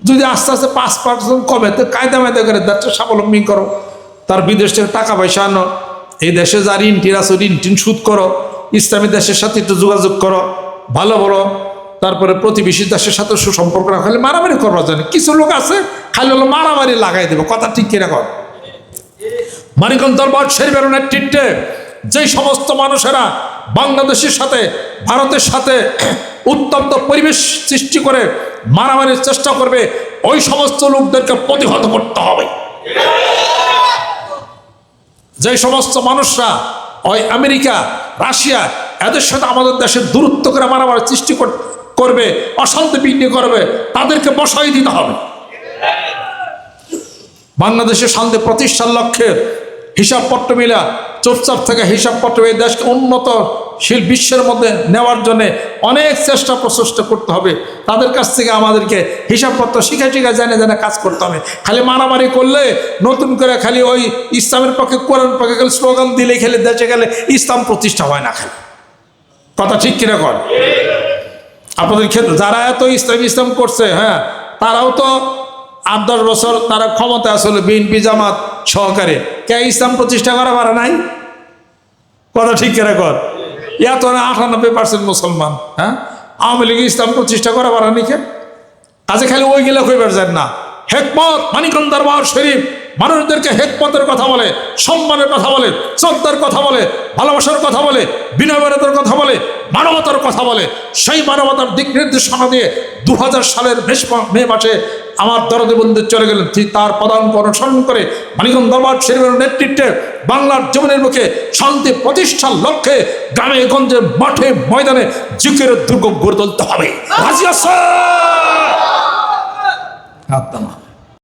যদি আস্তে আস্তে 5% কমে, তো কায়দা মায়দা করে দেশটা স্বাবলম্বী করো, তার বিদেশ থেকে টাকা পয়সা আনো, এই দেশে যা ঋণ টিন আছে ঋণ টিন শোধ করো, ইসলামী দেশের সাথে একটু যোগাযোগ করো, ভালো বলো, তারপরে প্রতিবেশী দেশের সাথে সুসম্পর্ক রাখা। খালি মারামারি করবা জানে কিছু লোক আছে, খালি হলো মারামারি লাগাই দেবো। কথা ঠিক কিনা কর? মানিকগঞ্জ দরবার শরীফের নেতৃত্বে যেই সমস্ত মানুষেরা বাংলাদেশের সাথে ভারতের সাথে উত্তপ্ত পরিবেশ সৃষ্টি করে মারামারির চেষ্টা করবে, ওই সমস্ত লোকদেরকে প্রতিহত করতে হবে। যে সমস্ত মানুষরা ওই আমেরিকা, রাশিয়া এদের সাথে আমাদের দেশের দূরত্ব করে মারামারি সৃষ্টি করবে, অশান্তি বিঘ্ন করবে, তাদেরকে বসাই দিতে হবে। বাংলাদেশের শান্তি প্রতিষ্ঠার লক্ষ্যে হিসাবপত্র মিলা চুপচাপ থেকে হিসাবপত্র এই দেশকে উন্নতশীল বিশ্বের মধ্যে নেওয়ার জন্য অনেক চেষ্টা প্রচেষ্টা করতে হবে। তাদের কাছ থেকে আমাদেরকে হিসাবপত্র শিখে জেনে কাজ করতে হবে। খালি মারামারি করলে, নতুন করে খালি ওই ইসলামের পক্ষে কোরআন পক্ষে খালি স্লোগান দিলে খেলে দেশে গেলে ইসলাম প্রতিষ্ঠা হয় না। খালি কথা ঠিক কিনা কর? আপনাদের ক্ষেত্রে যারা এত ইসলাম করছে, হ্যাঁ, তারাও তো 8-10 বছর তারা ক্ষমতা আসলে বিএনপি জামাত সহকারে, কে ইসলাম প্রতিষ্ঠা করা পারে নাই? কথা ঠিক কিনা কর? এত 98% মুসলমান, হ্যাঁ, আওয়ামী লীগ ইসলাম প্রতিষ্ঠা করা পারে নি কে? কাজে খালি ওই গেলে কইবার যান না। হেকমত মানিকগঞ্জ দরবার শরীফ মানুষদেরকে হেকমতের কথা বলে, সম্মানের কথা বলে, শ্রদ্ধার কথা বলে, ভালোবাসার কথা বলে, বিনয়ের কথা বলে, মানবতার কথা বলে। সেই মানবতার দিক নির্দেশনা দিয়ে 2000 সালের মে মাসে আমার দরদে বন্ধু চলে গেলেন। তার পদাঙ্ক অনুসরণ করে মানিকগঞ্জ দরবার শরীফের নেতৃত্বে বাংলার জমিনের মুখে শান্তি প্রতিষ্ঠার লক্ষ্যে গ্রামে গঞ্জে মাঠে ময়দানে জিকিরের দুর্গ গড়ে তুলতে হবে। রাজি আছে?